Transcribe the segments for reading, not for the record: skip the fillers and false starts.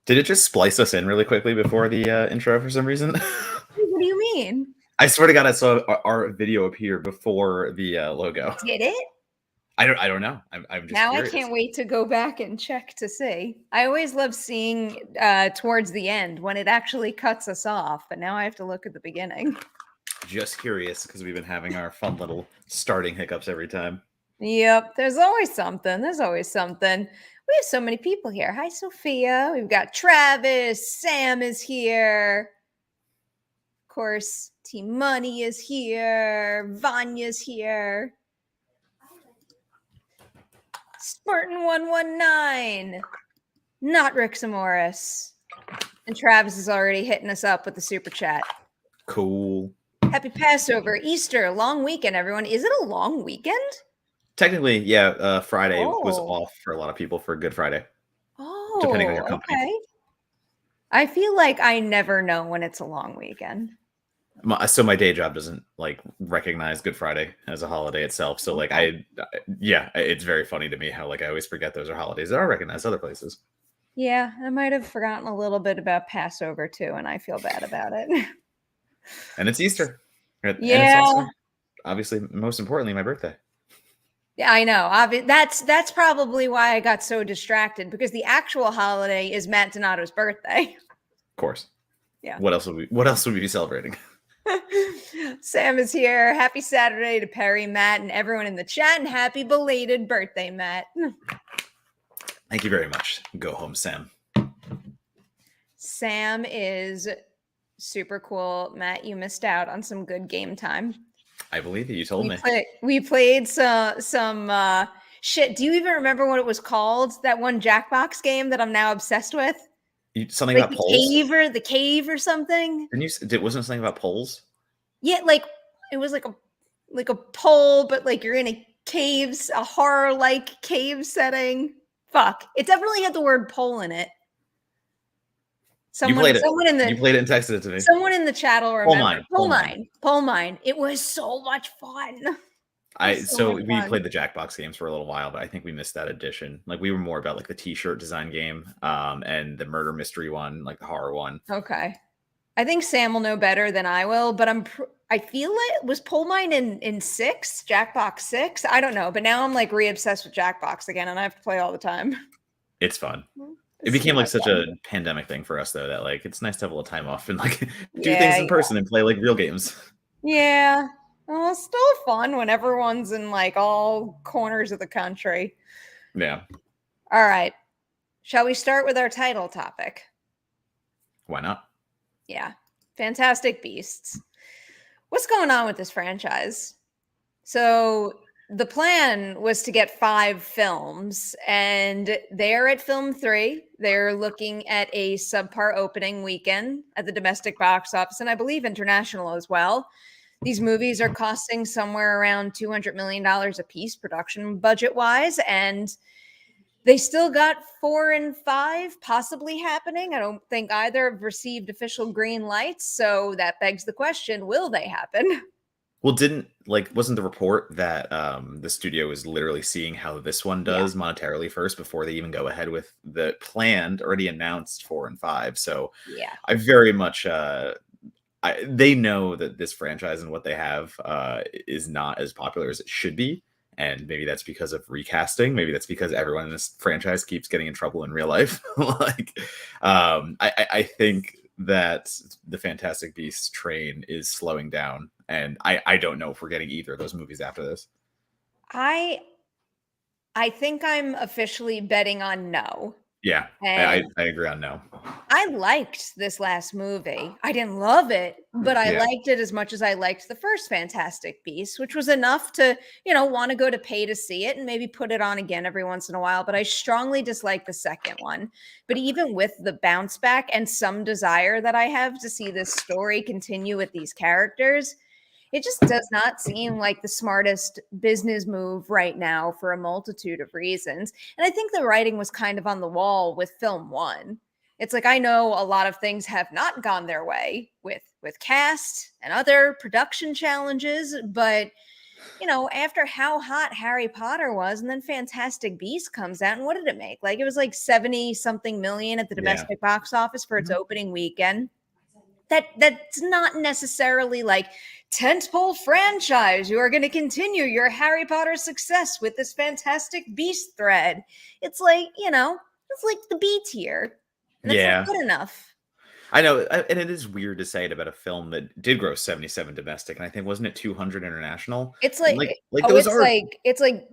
Did it just splice us in really quickly before the intro for some reason? What do you mean? I swear to God, I saw our video appear before the logo. Did it? I don't know. I'm just Now curious. I can't wait to go back and check to see. I always love seeing towards the end when it actually cuts us off, but now I have to look at the beginning. Just curious because we've been having our fun little starting hiccups every time. Yep, there's always something. There's always something. We have so many people here. Hi, Sophia. We've got Travis. Sam is here. Of course, Team Money is here. Vanya's here. Spartan119. Not Rick Samoris. And Travis is already hitting us up with the super chat. Cool. Happy Passover, Easter, long weekend, everyone. Is it a long weekend? Technically, yeah. Friday was off for a lot of people for Good Friday. Oh, depending on your company. Okay. I feel like I never know when it's a long weekend. So my day job doesn't recognize Good Friday as a holiday itself. So it's very funny to me how I always forget those are holidays that are recognized other places. Yeah, I might have forgotten a little bit about Passover too, and I feel bad about it. And it's Easter. And yeah. it's also, obviously, most importantly, my birthday. Yeah, I know. That's probably why I got so distracted, because the actual holiday is Matt Donato's birthday. Of course. Yeah. What else would we be celebrating? Sam is here. Happy Saturday to Perri, Matt, and everyone in the chat, and happy belated birthday, Matt. Thank you very much. Go home, Sam. Sam is super cool. Matt, you missed out on some good game time. I believe you told me. We played some shit. Do you even remember what it was called? That one Jackbox game that I'm now obsessed with? Something about polls? The cave or something? Wasn't it something about polls? Yeah, it was like a poll, but you're in a caves, a horror-like cave setting. Fuck. It definitely had the word poll in it. You played it and texted it to me. Someone in the chat will remember. Poll mine. It was so much fun. We played the Jackbox games for a little while, but I think we missed that edition. We were more about the t-shirt design game, and the murder mystery one, the horror one. Okay. I think Sam will know better than I will, but I feel it was Poll Mine in 6, Jackbox 6. I don't know, but now I'm re-obsessed with Jackbox again, and I have to play all the time. It's fun. It became such a pandemic thing for us, though, that it's nice to have a little time off and do things in person and play real games. Yeah. Well, it's still fun when everyone's in all corners of the country. Yeah. All right. Shall we start with our title topic? Why not? Yeah. Fantastic Beasts. What's going on with this franchise? So the plan was to get 5 films, and they're at film 3. They're looking at a subpar opening weekend at the domestic box office, and I believe international as well. These movies are costing somewhere around $200 million a piece, production budget-wise, and they still got 4 and 5 possibly happening. I don't think either have received official green lights, so that begs the question, will they happen? Well, wasn't the report that the studio is literally seeing how this one does monetarily first before they even go ahead with the planned, already announced 4 and 5? So yeah, I very much they know that this franchise and what they have is not as popular as it should be. And maybe that's because of recasting. Maybe that's because everyone in this franchise keeps getting in trouble in real life. I think that the Fantastic Beasts train is slowing down. And I don't know if we're getting either of those movies after this. I think I'm officially betting on no. Yeah, I agree on no. I liked this last movie. I didn't love it, but I liked it as much as I liked the first Fantastic Beasts, which was enough to, want to go to pay to see it and maybe put it on again every once in a while. But I strongly dislike the second one. But even with the bounce back and some desire that I have to see this story continue with these characters, it just does not seem like the smartest business move right now for a multitude of reasons. And I think the writing was kind of on the wall with film 1. It's I know a lot of things have not gone their way with cast and other production challenges, but after how hot Harry Potter was, and then Fantastic Beasts comes out, and what did it make? Like, it was like 70 something million at the Yeah. domestic box office for its Mhm. opening weekend. That's not necessarily like tentpole franchise. You are going to continue your Harry Potter success with this Fantastic Beast thread. It's like, it's like the B tier, and that's not Yeah. good enough. I know, and it is weird to say it about a film that did gross 77 domestic, and I think wasn't it 200 international? It's And like, like oh, those are it's like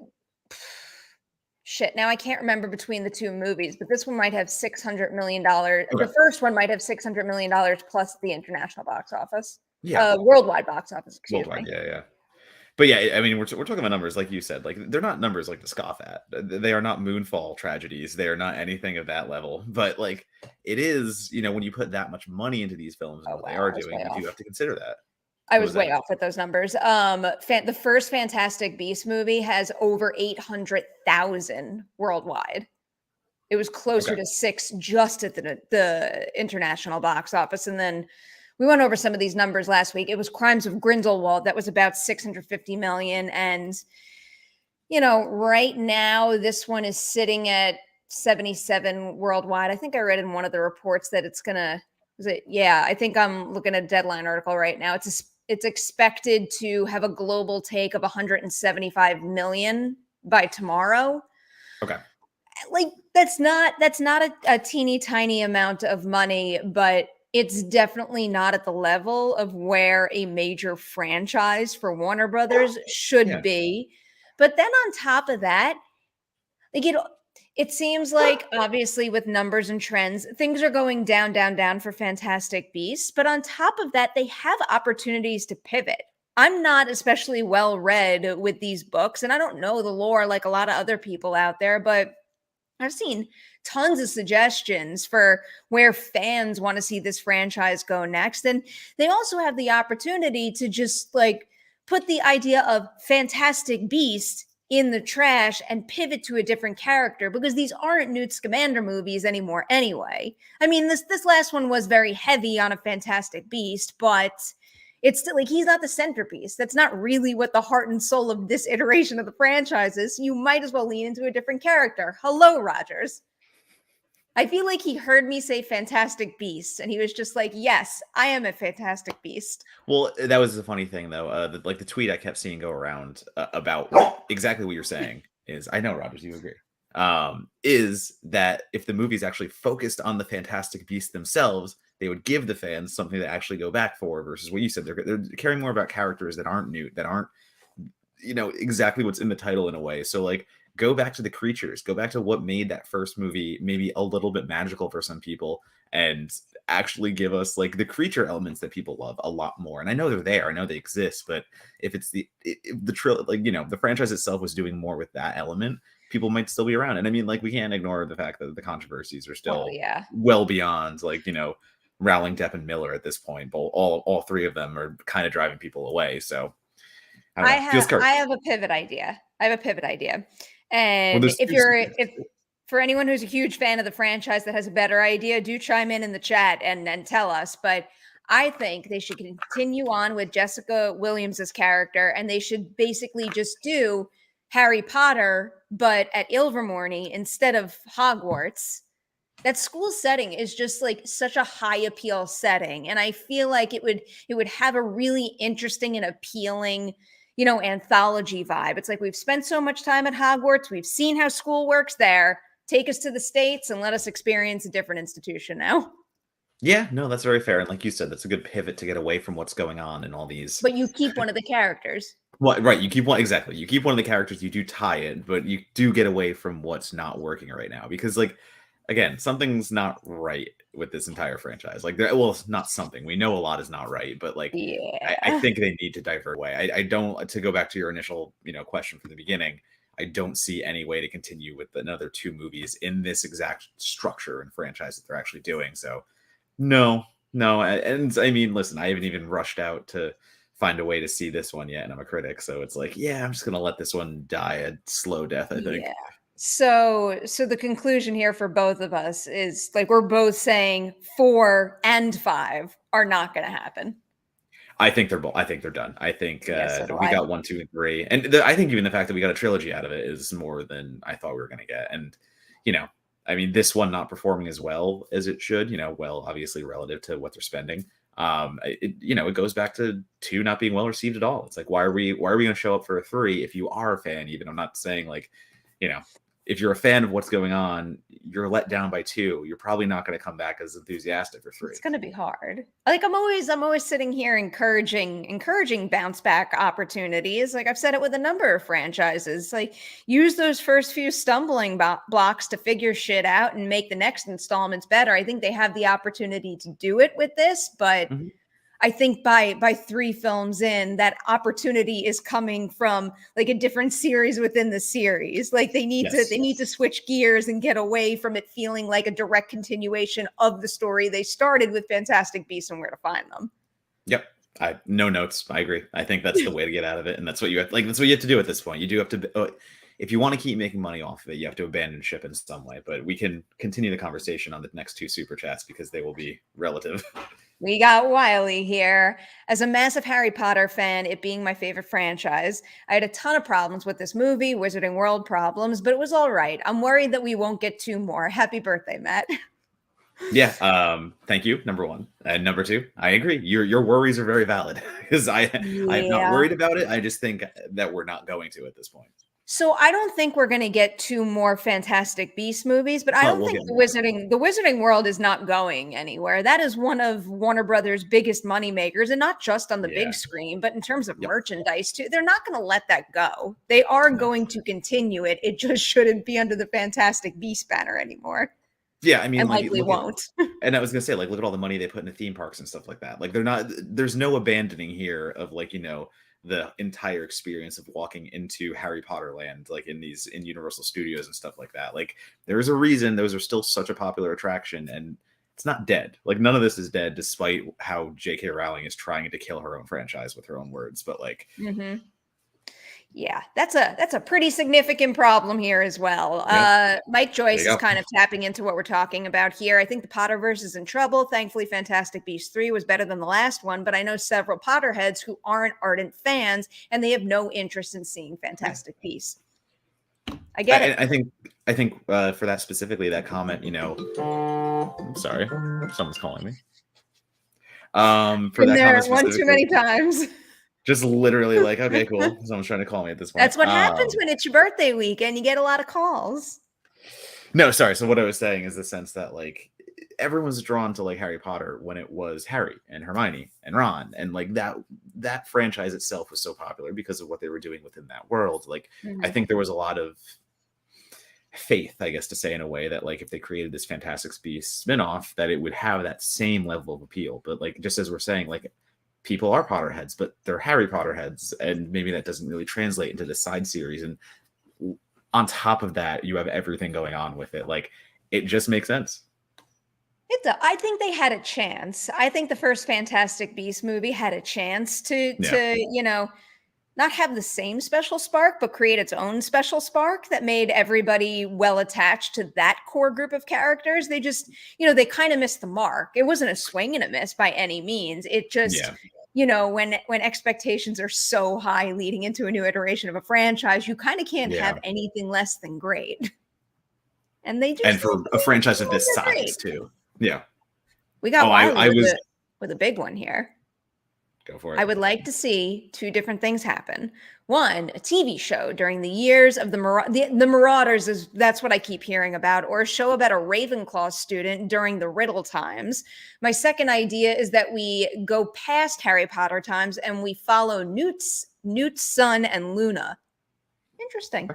shit. Now I can't remember between the two movies, but this one might have $600 million. The okay. first one might have $600 million plus the international box office, Yeah, worldwide box office. Excuse worldwide. me. Yeah, yeah. But yeah, I mean, we're talking about numbers, like you said, like they're not numbers like to scoff at. They are not moonfall tragedies. They are not anything of that level. But like, it is, when you put that much money into these films and Oh what they wow, are I was doing, way you do off. have to consider that. I What was was that? way off with those numbers. The first Fantastic Beast movie has over 800,000 worldwide. It was closer Okay. to six just at the international box office, and then we went over some of these numbers last week. It was Crimes of Grindelwald that was about 650 million, and right now this one is sitting at 77 worldwide. I think I read in one of the reports that it's gonna. Is it? Yeah, I think I'm looking at a Deadline article right now. It's expected to have a global take of 175 million by tomorrow. Okay. Like, that's not a teeny tiny amount of money, but it's definitely not at the level of where a major franchise for Warner Brothers should Yeah. be. But then on top of that, like, it seems like, obviously, with numbers and trends, things are going down, down, down for Fantastic Beasts. But on top of that, they have opportunities to pivot. I'm not especially well read with these books, and I don't know the lore like a lot of other people out there, but I've seen tons of suggestions for where fans want to see this franchise go next. And they also have the opportunity to just like put the idea of Fantastic Beast in the trash and pivot to a different character, because these aren't Newt Scamander movies anymore anyway. I mean, this last one was very heavy on a Fantastic Beast, but it's still like he's not the centerpiece. That's not really what the heart and soul of this iteration of the franchise is. You might as well lean into a different character. Hello, Rogers. I feel like he heard me say Fantastic Beast, and he was just like, "Yes, I am a Fantastic Beast." Well, that was the funny thing, though. Like the tweet I kept seeing go around about exactly what you're saying is, I know, Rogers, you agree. Is that if the movie's actually focused on the Fantastic Beasts themselves, they would give the fans something to actually go back for, versus what you said. They're caring more about characters that aren't Newt, that aren't, exactly what's in the title in a way. So like, go back to the creatures, go back to what made that first movie maybe a little bit magical for some people, and actually give us like the creature elements that people love a lot more. And I know they're there, I know they exist, but if it's if the trill, like, the franchise itself was doing more with that element, people might still be around. And I mean, like, we can't ignore the fact that the controversies are Well, still yeah. well beyond, like, Rowling, Depp, and Miller at this point. But all three of them are kind of driving people away. So I don't I know. Feels have cursed. I have a pivot idea. I have a pivot idea. Well, And there's two sequels. if for anyone who's a huge fan of the franchise that has a better idea, do chime in the chat and tell us. But I think they should continue on with Jessica Williams's character, and they should basically just do Harry Potter, but at Ilvermorny instead of Hogwarts. That school setting is just like such a high appeal setting, and I feel like it would have a really interesting and appealing anthology vibe. It's like, we've spent so much time at Hogwarts, we've seen how school works there. Take us to the States and let us experience a different institution now. Yeah, no, that's very fair. And like you said, that's a good pivot to get away from what's going on in all these. But you keep one of the characters. Well, right, you keep one, exactly. You keep one of the characters, you do tie it, but you do get away from what's not working right now, because, like, again, something's not right with this entire franchise. Like, well, it's not something. We know a lot is not right, but like, I Yeah. think they need to divert away. I don't, to go back to your initial, question from the beginning. I don't see any way to continue with another two movies in this exact structure and franchise that they're actually doing. So, no, no, and I mean, listen, I haven't even rushed out to find a way to see this one yet, and I'm a critic, so it's like, yeah, I'm just gonna let this one die a slow death, I think. Yeah. So the conclusion here for both of us is like, we're both saying 4 and 5 are not going to happen. I think they're both. I think they're done. I think Yeah, so do we I. got 1, 2, and 3, and I think even the fact that we got a trilogy out of it is more than I thought we were going to get. And you know, I mean, this one not performing as well as it should. Well, obviously relative to what they're spending. It goes back to 2 not being well received at all. It's like why are we going to show up for a 3 if you are a fan? Even I'm not saying like, you know, if you're a fan of what's going on, you're let down by 2. You're probably not going to come back as enthusiastic for 3. It's going to be hard. Like I'm always sitting here encouraging bounce back opportunities. Like I've said it with a number of franchises. Like use those first few stumbling blocks to figure shit out and make the next installments better. I think they have the opportunity to do it with this, but Mhm. I think by 3 films in, that opportunity is coming from like a different series within the series. Like they need to Yes. they need to switch gears and get away from it feeling like a direct continuation of the story they started with Fantastic Beasts and Where to Find Them. Yep. I no notes. I agree. I think that's the way to get out of it, and that's what you have. Like that's what you have to do at this point. You do have to. If you want to keep making money off of it, you have to abandon ship in some way. But we can continue the conversation on the next 2 super chats because they will be relative. We got Wiley here. As a massive Harry Potter fan, it being my favorite franchise, I had a ton of problems with this movie, Wizarding World problems, but it was all right. I'm worried that we won't get 2 more. Happy birthday, Matt. Yeah. Thank you. Number 1 and number 2. I agree. Your worries are very valid because I'm not Yeah. worried about it. I just think that we're not going to at this point. So I don't think we're going to get 2 more Fantastic Beast movies, but I But don't we'll think get the more. Wizarding World is not going anywhere. That is one of Warner Brothers' biggest money makers, and not just on the big Yeah. screen, but in terms of Yep. merchandise too. They're not going to let that go. They are No. going to continue it. It just shouldn't be under the Fantastic Beast banner anymore, Yeah. I mean, and like likely look at. won't. And I was gonna say, like, look at all the money they put into theme parks and stuff like that. Like, they're not. There's no abandoning here of like the entire experience of walking into Harry Potter land, like in Universal Studios and stuff like that. Like, there's a reason those are still such a popular attraction, and it's not dead. Like, none of this is dead, despite how J.K. Rowling is trying to kill her own franchise with her own words. But like, Hmm. Yeah, that's a pretty significant problem here as well. yeah, Mike there Joyce you is go. kind of tapping into what we're talking about here. I think the Potterverse is in trouble. Thankfully, Fantastic Beasts 3 was better than the last one, but I know several Potterheads who aren't ardent fans and they have no interest in seeing Yeah. Fantastic Beasts. I get it. I think for that specifically, that comment, I'm sorry, someone's calling me. For Been that there comment one too specifically, many times. just literally like, okay, cool. Someone's trying to call me at this point. That's what happens when it's your birthday weekend. You get a lot of calls. No, sorry. So what I was saying is the sense that like everyone's drawn to like Harry Potter when it was Harry and Hermione and Ron, and like that franchise itself was so popular because of what they were doing within that world. Like I Mhm. think there was a lot of faith, I guess, to say in a way that like if they created this Fantastic Beasts spinoff, that it would have that same level of appeal. But like just as we're saying, like people are Potterheads, but they're Harry Potter heads, and maybe that doesn't really translate into the side series. And on top of that, you have everything going on with it. Like it just makes sense. I think they had a chance. I think the first Fantastic Beast movie had a chance to Yeah. not have the same special spark, but create its own special spark that made everybody well attached to that core group of characters. They just, they kind of missed the mark. It wasn't a swing and a miss by any means. It just, Yeah. When expectations are so high leading into a new iteration of a franchise, you kind of can't Yeah. have anything less than great. And they just And for a franchise of this they're size great. too. Yeah. We got Oh, Wiley I was with a big one here. go for I it. would like to see 2 different things happen. One, a TV show during the years of the Marauders that's what I keep hearing about, or a show about a Ravenclaw student during the Riddle times. My second idea is that we go past Harry Potter times and we follow Newt's son and Luna. Interesting.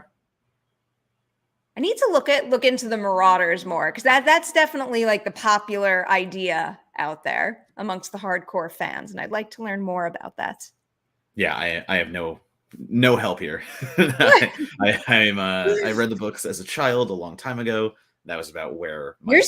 I need to look into the Marauders more because that's definitely like the popular idea out there amongst the hardcore fans, and I'd like to learn more about that. Yeah, I have no help here. I read the books as a child a long time ago. That was about where my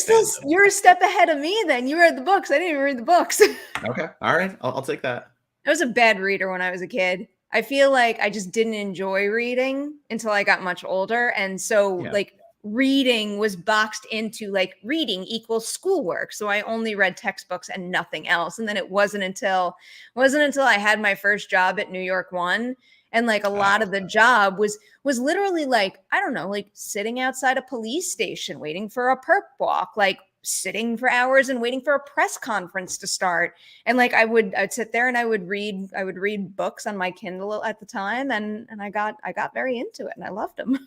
You're a step ahead of me then. You read the books. I didn't even read the books. Okay, all right, I'll take that. I was a bad reader when I was a kid. I feel like I just didn't enjoy reading until I got much older, and so Yeah. like reading was boxed into like reading equals schoolwork. So I only read textbooks and nothing else. And then it wasn't until I had my first job at New York One, and like a lot of the job was literally like, I don't know, like sitting outside a police station waiting for a perp walk, like sitting for hours and waiting for a press conference to start. And like I'd sit there and I would read books on my Kindle at the time, and I got very into it and I loved them.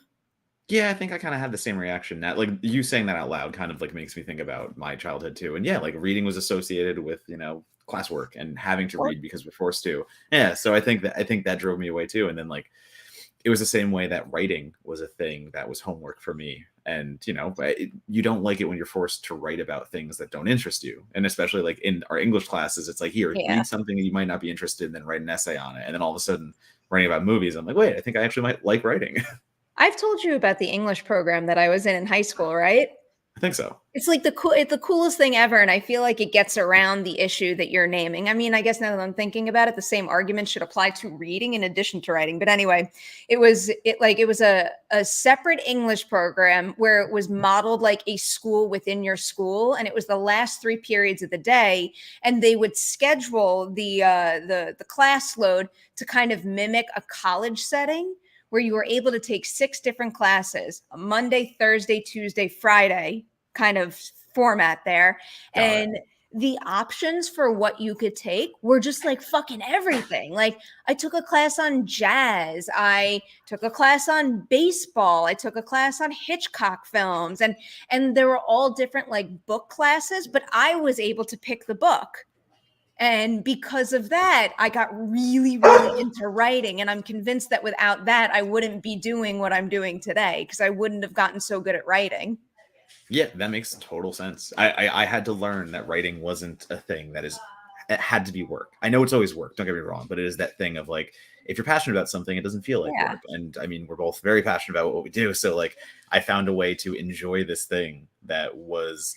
Yeah, I think I kind of had the same reaction. That like you saying that out loud kind of like makes me think about my childhood too. And yeah, like reading was associated with, classwork and having to read because we're forced to. Yeah, so I think that drove me away too. And then like it was the same way that writing was a thing that was homework for me. And you don't like it when you're forced to write about things that don't interest you. And especially like in our English classes, it's like, here, read something that you might not be interested in, then write an essay on it. And then all of a sudden writing about movies, I'm like, wait, I think I actually might like writing. I've told you about the English program that I was in high school, right? I think so. It's like it's the coolest thing ever, and I feel like it gets around the issue that you're naming. I mean, I guess now that I'm thinking about it, the same argument should apply to reading in addition to writing. But anyway, it was a separate English program where it was modeled like a school within your school, and it was the last 3 periods of the day, and they would schedule the class load to kind of mimic a college setting, where you were able to take 6 different classes, a Monday, Thursday, Tuesday, Friday kind of format there. And the options for what you could take were just like fucking everything. Like I took a class on jazz. I took a class on baseball. I took a class on Hitchcock films, and there were all different like book classes, but I was able to pick the book. And because of that, I got really, really into writing. And I'm convinced that without that, I wouldn't be doing what I'm doing today, because I wouldn't have gotten so good at writing. Yeah, that makes total sense. I had to learn that writing wasn't a thing that it had to be work. I know it's always work, don't get me wrong, but it is that thing of like, if you're passionate about something, it doesn't feel like work. And I mean, we're both very passionate about what we do. So like, I found a way to enjoy this thing that was,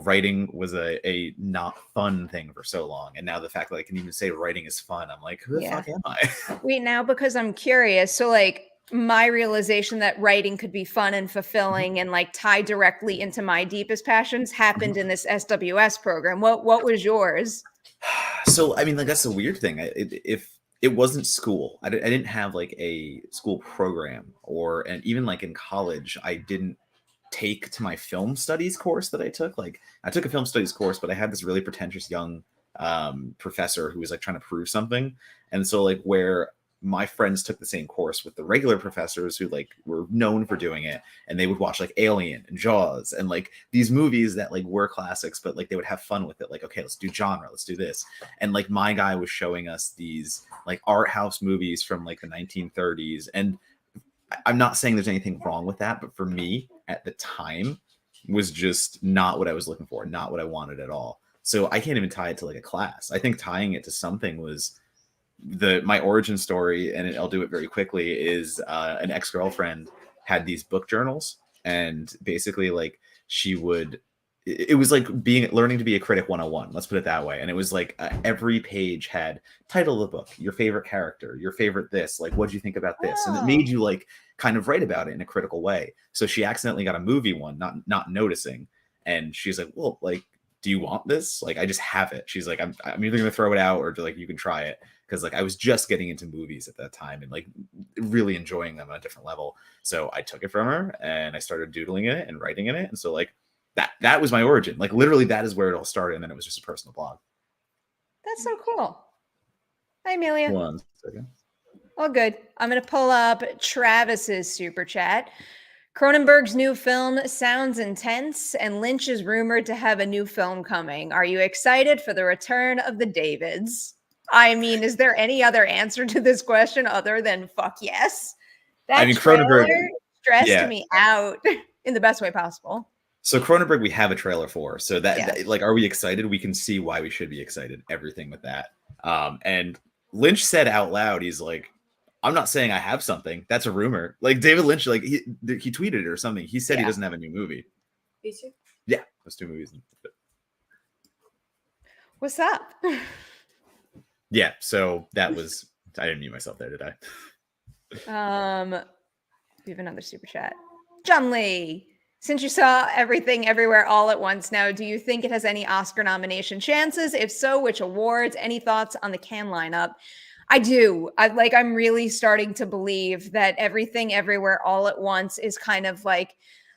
writing was a not fun thing for so long. And now the fact that I can even say writing is fun, I'm like, who the fuck am I? Wait, now, because I'm curious. So like, my realization that writing could be fun and fulfilling and like tie directly into my deepest passions happened in this SWS program. What was yours? So I mean, like that's a weird thing. If it wasn't school, I didn't have like a school program, and even like in college, I didn't take to my film studies course that I took. Like I took a film studies course, but I had this really pretentious young professor who was like trying to prove something. And so like where my friends took the same course with the regular professors who like were known for doing it, and they would watch like Alien and Jaws and like these movies that like were classics, but like they would have fun with it. Like, okay, let's do genre, let's do this. And like my guy was showing us these like art house movies from like the 1930s. And I'm not saying there's anything wrong with that, but for me at the time was just not what I was looking for, not what I wanted at all. So I can't even tie it to like a class. I think tying it to something was my origin story, and I'll do it very quickly, is an ex-girlfriend had these book journals, and basically like it was like learning to be a critic 101, let's put it that way. And it was like every page had title of the book, your favorite character, your favorite this, like what do you think about this? And it made you like kind of write about it in a critical way. So she accidentally got a movie one, not noticing, and she's like, well, like, do you want this? Like, I just have it. She's like, I'm either gonna throw it out or like you can try it. Because like I was just getting into movies at that time and like really enjoying them on a different level. So I took it from her and I started doodling in it and writing in it. And so like that was my origin. Like literally that is where it all started. And then it was just a personal blog. That's so cool. Hi, Amelia. 1 second. All good. I'm going to pull up Travis's super chat. Cronenberg's new film sounds intense, and Lynch is rumored to have a new film coming. Are you excited for the return of the Davids? I mean, is there any other answer to this question other than fuck yes? That Cronenberg stressed me out in the best way possible. So Cronenberg, we have a trailer for. So that like, are we excited? We can see why we should be excited. Everything with that. And Lynch said out loud, he's like, I'm not saying I have something. That's a rumor. Like David Lynch, like he tweeted it or something. He said he doesn't have a new movie. These two? Yeah, those 2 movies. What's up? Yeah, so that was, I didn't mute myself there, did I? We have another super chat. John Lee, since you saw Everything Everywhere All at Once now, do you think it has any Oscar nomination chances? If so, which awards? Any thoughts on the Cannes lineup? I do. I'm really starting to believe that Everything Everywhere All at Once is kind of like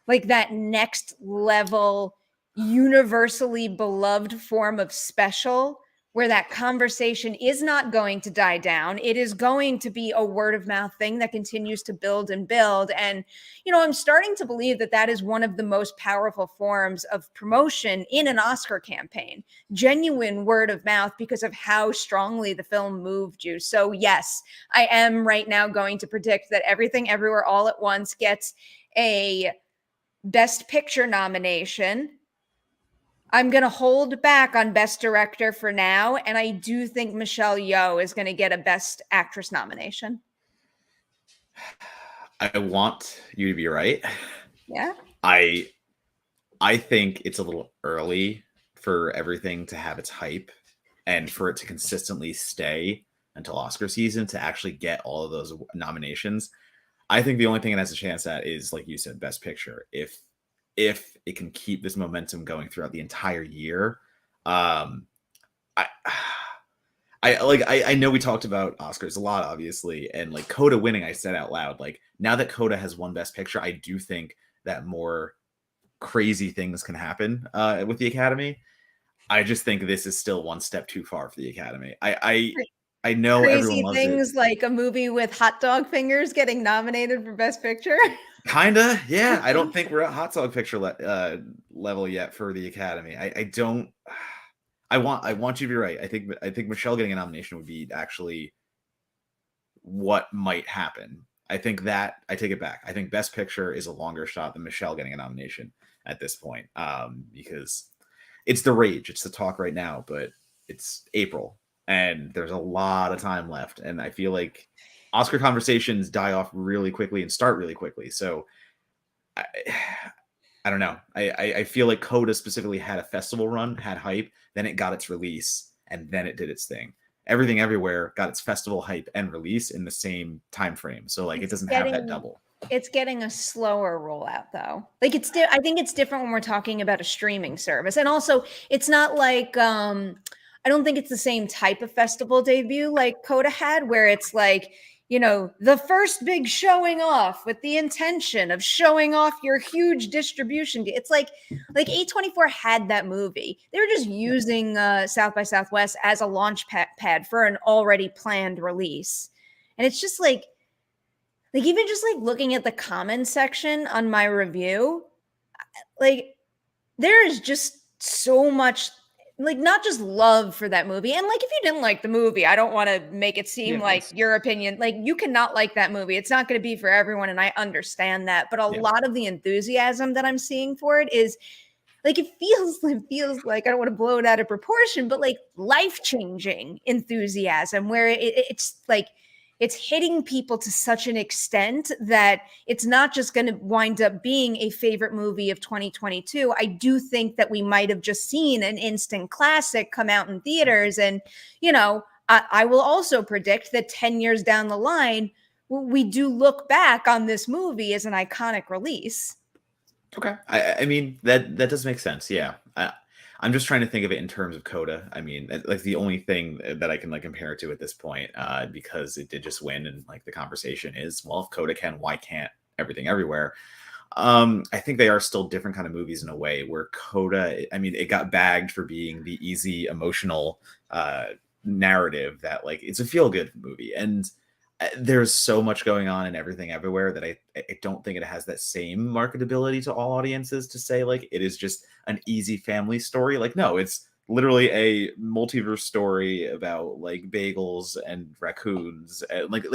that next level universally beloved form of special where that conversation is not going to die down. It is going to be a word of mouth thing that continues to build and build. And, I'm starting to believe that that is one of the most powerful forms of promotion in an Oscar campaign, genuine word of mouth because of how strongly the film moved you. So yes, I am right now going to predict that Everything Everywhere All at Once gets a Best Picture nomination. I'm going to hold back on Best Director for now, and I do think Michelle Yeoh is going to get a Best Actress nomination. I want you to be right. Yeah. I think it's a little early for everything to have its hype and for it to consistently stay until Oscar season to actually get all of those nominations. I think the only thing it has a chance at is, like you said, Best Picture. If it can keep this momentum going throughout the entire year, I know we talked about Oscars a lot, obviously, and like Coda winning, I said out loud, like now that Coda has won Best Picture, I do think that more crazy things can happen with the Academy. I just think this is still one step too far for the Academy. I know everyone Crazy loves things it. like a movie with hot dog fingers getting nominated for Best Picture. Kinda, yeah. I don't think we're at hot dog picture level yet for the Academy. I don't. I want you to be right. I think Michelle getting a nomination would be actually what might happen. I think that I take it back. I think Best Picture is a longer shot than Michelle getting a nomination at this point, because it's the rage, it's the talk right now. But it's April, and there's a lot of time left, and I feel like Oscar conversations die off really quickly and start really quickly. So I, I don't know. I feel like Coda specifically had a festival run, had hype, then it got its release, and then it did its thing. Everything Everywhere got its festival hype and release in the same time frame. So like it doesn't have that double. It's getting a slower rollout though. Like I think it's different when we're talking about a streaming service. And also it's not like I don't think it's the same type of festival debut like Coda had where it's like, the first big showing off with the intention of showing off your huge distribution. It's like A24 had that movie. They were just using South by Southwest as a launch pad for an already planned release. And it's just like even just like looking at the comments section on my review, like there is just so much like not just love for that movie. And like if you didn't like the movie, I don't want to make it seem like your opinion, like you cannot like that movie. It's not going to be for everyone, and I understand that. But a lot of the enthusiasm that I'm seeing for it is like it feels like I don't want to blow it out of proportion, but like life-changing enthusiasm where it's like it's hitting people to such an extent that it's not just going to wind up being a favorite movie of 2022. I do think that we might have just seen an instant classic come out in theaters. And, I will also predict that 10 years down the line, we do look back on this movie as an iconic release. Okay. I mean, that does make sense. Yeah. I'm just trying to think of it in terms of Coda. I mean, like the only thing that I can like compare it to at this point, because it did just win, and like the conversation is, well, if Coda can, why can't Everything Everywhere? I think they are still different kind of movies in a way. Where Coda, I mean, it got bagged for being the easy emotional narrative that like it's a feel good movie, and there's so much going on in Everything Everywhere that I don't think it has that same marketability to all audiences to say like it is just an easy family story. Like no, it's literally a multiverse story about like bagels and raccoons. And, like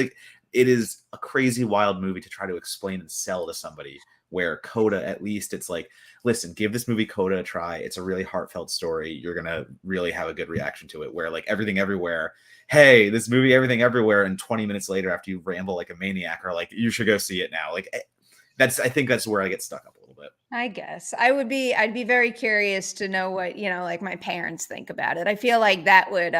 it is a crazy wild movie to try to explain and sell to somebody. Where Coda, at least it's like, listen, give this movie Coda a try. It's a really heartfelt story. You're gonna really have a good reaction to it. Where like Everything Everywhere, hey, this movie Everything Everywhere, and 20 minutes later after you ramble like a maniac are like, you should go see it now. Like I think that's where I get stuck up a little bit. I guess I'd be very curious to know what, like my parents think about it. I feel like that would,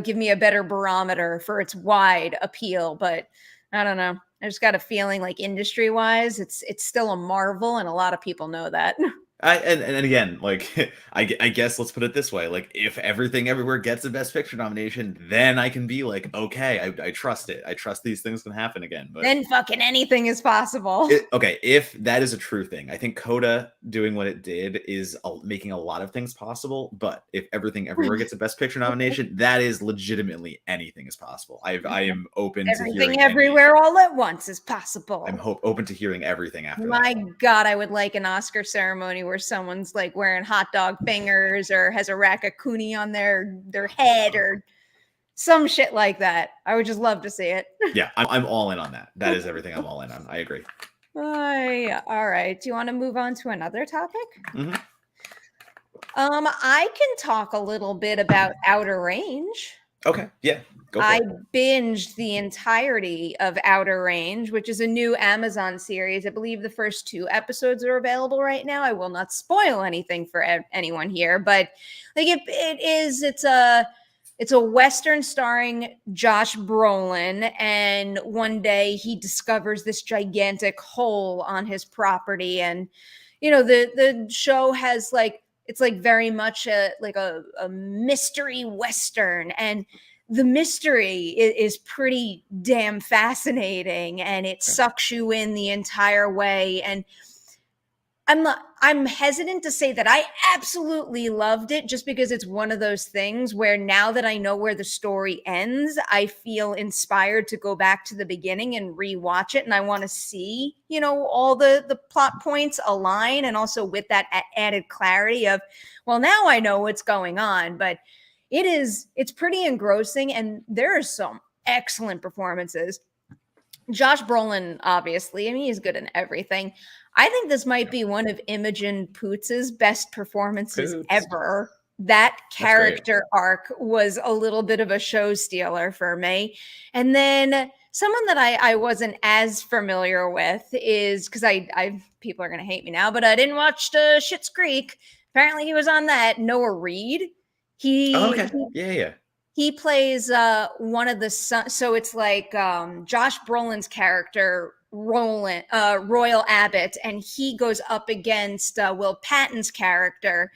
give me a better barometer for its wide appeal. But I don't know. I just got a feeling like industry wise, it's still a marvel, and a lot of people know that. And again, like I guess let's put it this way: like if Everything Everywhere gets a Best Picture nomination, then I can be like, okay, I trust it. I trust these things can happen again. But Then fucking anything is possible. okay, if that is a true thing, I think Coda doing what it did is making a lot of things possible. But if Everything Everywhere gets a Best Picture nomination, that is legitimately anything is possible. I am open to hearing Everything everywhere all at once is possible. I'm open to hearing everything after My that. God, I would like an Oscar ceremony where someone's like wearing hot dog fingers or has a raccoonie on their head or some shit like that. I would just love to see it. Yeah, I'm all in on that. That is everything I'm all in on. I agree. All right. Do you want to move on to another topic? Mm-hmm. I can talk a little bit about Outer Range. Okay, yeah, go for I it. binged the entirety of Outer Range, which is a new Amazon series. I believe the first 2 episodes are available right now. I will not spoil anything for anyone here, but like it's a Western starring Josh Brolin, and one day he discovers this gigantic hole on his property, and the show has like it's like very much a mystery Western, and the mystery is pretty damn fascinating, and it sucks you in the entire way. And I'm hesitant to say that I absolutely loved it, just because it's one of those things where now that I know where the story ends, I feel inspired to go back to the beginning and rewatch it. And I want to see, all the plot points align, and also with that added clarity of, well, now I know what's going on. But it's pretty engrossing, and there are some excellent performances. Josh Brolin, obviously, I mean, he's good in everything. I think this might be one of Imogen Poots's best performances ever. That character arc was a little bit of a show stealer for me. And then someone that I wasn't as familiar with is, because I people are going to hate me now, but I didn't watch Schitt's Creek. Apparently he was on that. Noah Reed. Yeah. He plays one of the sons. So it's like Josh Brolin's character, Royal Abbott, and he goes up against Will Patton's character,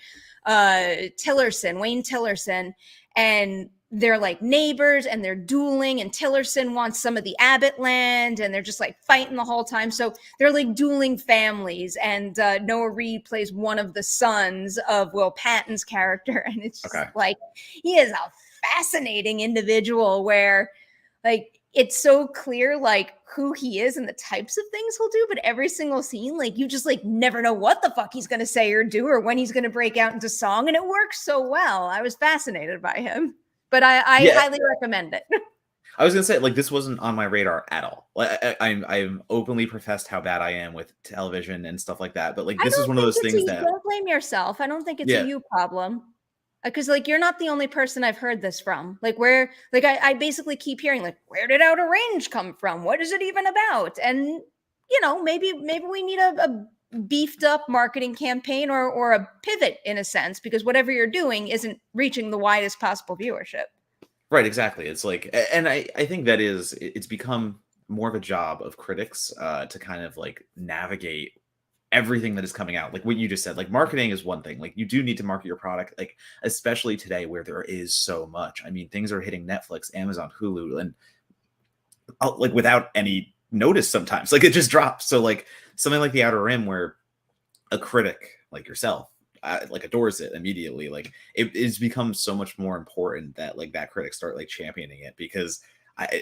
Wayne Tillerson, and they're like neighbors, and they're dueling, and Tillerson wants some of the Abbott land, and they're just like fighting the whole time. So they're like dueling families, and Noah Reed plays one of the sons of Will Patton's character, and it's just like, he is a fascinating individual where like it's so clear like who he is and the types of things he'll do, but every single scene, like you just like never know what the fuck he's going to say or do, or when he's going to break out into song, and it works so well. I was fascinated by him, but I highly recommend it. I was gonna say, like, this wasn't on my radar at all. Like, I'm openly professed how bad I am with television and stuff like that, but like this is one of those things that, don't blame yourself. I don't think it's a you problem. Because like you're not the only person I've heard this from. Like I basically keep hearing like, where did Outer Range come from? What is it even about? And maybe we need a beefed up marketing campaign or a pivot in a sense, because whatever you're doing isn't reaching the widest possible viewership. Right, exactly. It's like, and I think that it's become more of a job of critics to kind of like navigate everything that is coming out. Like what you just said, like marketing is one thing. Like you do need to market your product, like especially today where there is so much. I mean, things are hitting Netflix, Amazon, Hulu, and like without any notice sometimes. Like it just drops. So like something like The Outer Rim, where a critic like yourself like adores it immediately, like it's become so much more important that like that critic start like championing it, because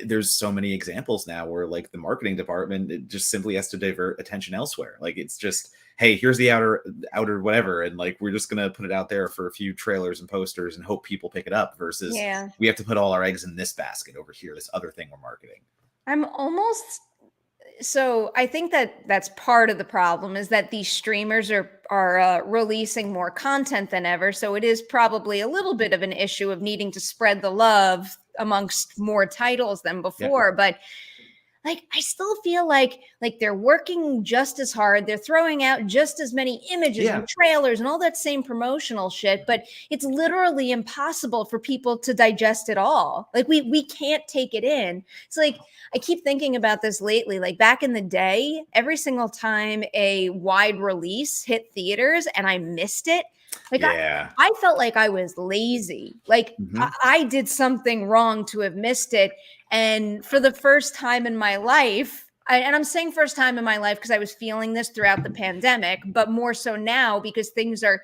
there's so many examples now where like the marketing department, it just simply has to divert attention elsewhere. Like it's just, hey, here's the outer whatever, and like we're just gonna put it out there for a few trailers and posters and hope people pick it up, versus we have to put all our eggs in this basket over here, this other thing we're marketing. So I think that's part of the problem, is that these streamers are releasing more content than ever. So it is probably a little bit of an issue of needing to spread the love amongst more titles than before. But like I still feel like they're working just as hard. They're throwing out just as many images Yeah. and trailers and all that same promotional shit, but it's literally impossible for people to digest it all. Like we can't take it in. It's like I keep thinking about this lately. Like back in the day, every single time a wide release hit theaters and I missed it, like Yeah. I felt like I was lazy. Like Mhm. I did something wrong to have missed it. And for the first time in my life, and I'm saying first time in my life because I was feeling this throughout the pandemic, but more so now because things are,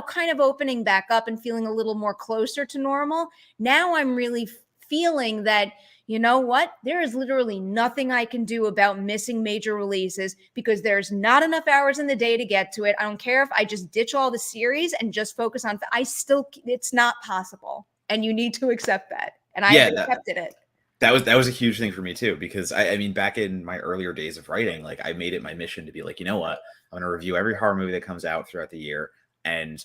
kind of opening back up and feeling a little more closer to normal. Now I'm really feeling that, you know what? There is literally nothing I can do about missing major releases because there's not enough hours in the day to get to it. I don't care if I just ditch all the series and just focus on, it's not possible. And you need to accept that. And I have Yeah, accepted it. that was a huge thing for me too, because I mean, back in my earlier days of writing, like I made it my mission to be like, you know what, I'm going to review every horror movie that comes out throughout the year. And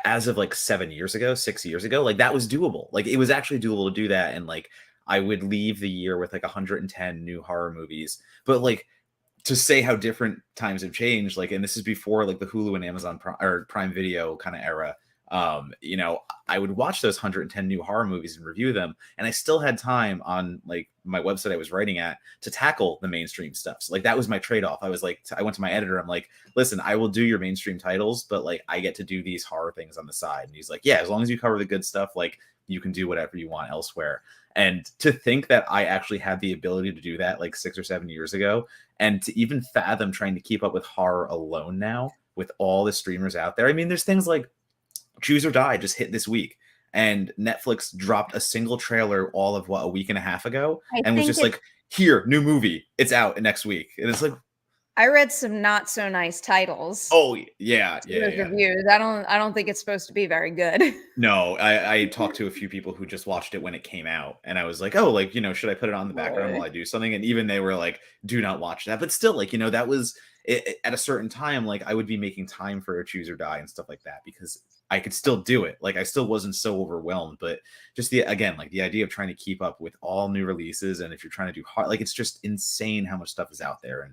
as of like 7 years ago, 6 years ago, like that was doable. Like it was actually doable to do that. And like I would leave the year with like 110 new horror movies. But like to say how different times have changed, like, and this is before like the Hulu and Amazon or Prime Video kind of era. I would watch those 110 new horror movies and review them, and I still had time on like my website I was writing at to tackle the mainstream stuff. So like that was my trade-off. I was like, I went to my editor, I'm like, listen, I will do your mainstream titles, but like I get to do these horror things on the side. And he's like, yeah, as long as you cover the good stuff, like you can do whatever you want elsewhere. And to think that I actually had the ability to do that like 6 or 7 years ago, and to even fathom trying to keep up with horror alone now with all the streamers out there. I mean, there's things like Choose or Die just hit this week, and Netflix dropped a single trailer all of a week and a half ago, I and was think just like, here, new movie, it's out next week. And it's like, I read some not so nice titles oh yeah, to yeah, those yeah. reviews. I don't think it's supposed to be very good. No, I talked to a few people who just watched it when it came out, and I was like, oh, like, should I put it on the background while I do something? And even they were like, do not watch that. But still, like, that was at a certain time, like I would be making time for a Choose or Die and stuff like that because I could still do it. Like I still wasn't so overwhelmed, but just the idea of trying to keep up with all new releases, and if you're trying to do hard, like it's just insane how much stuff is out there,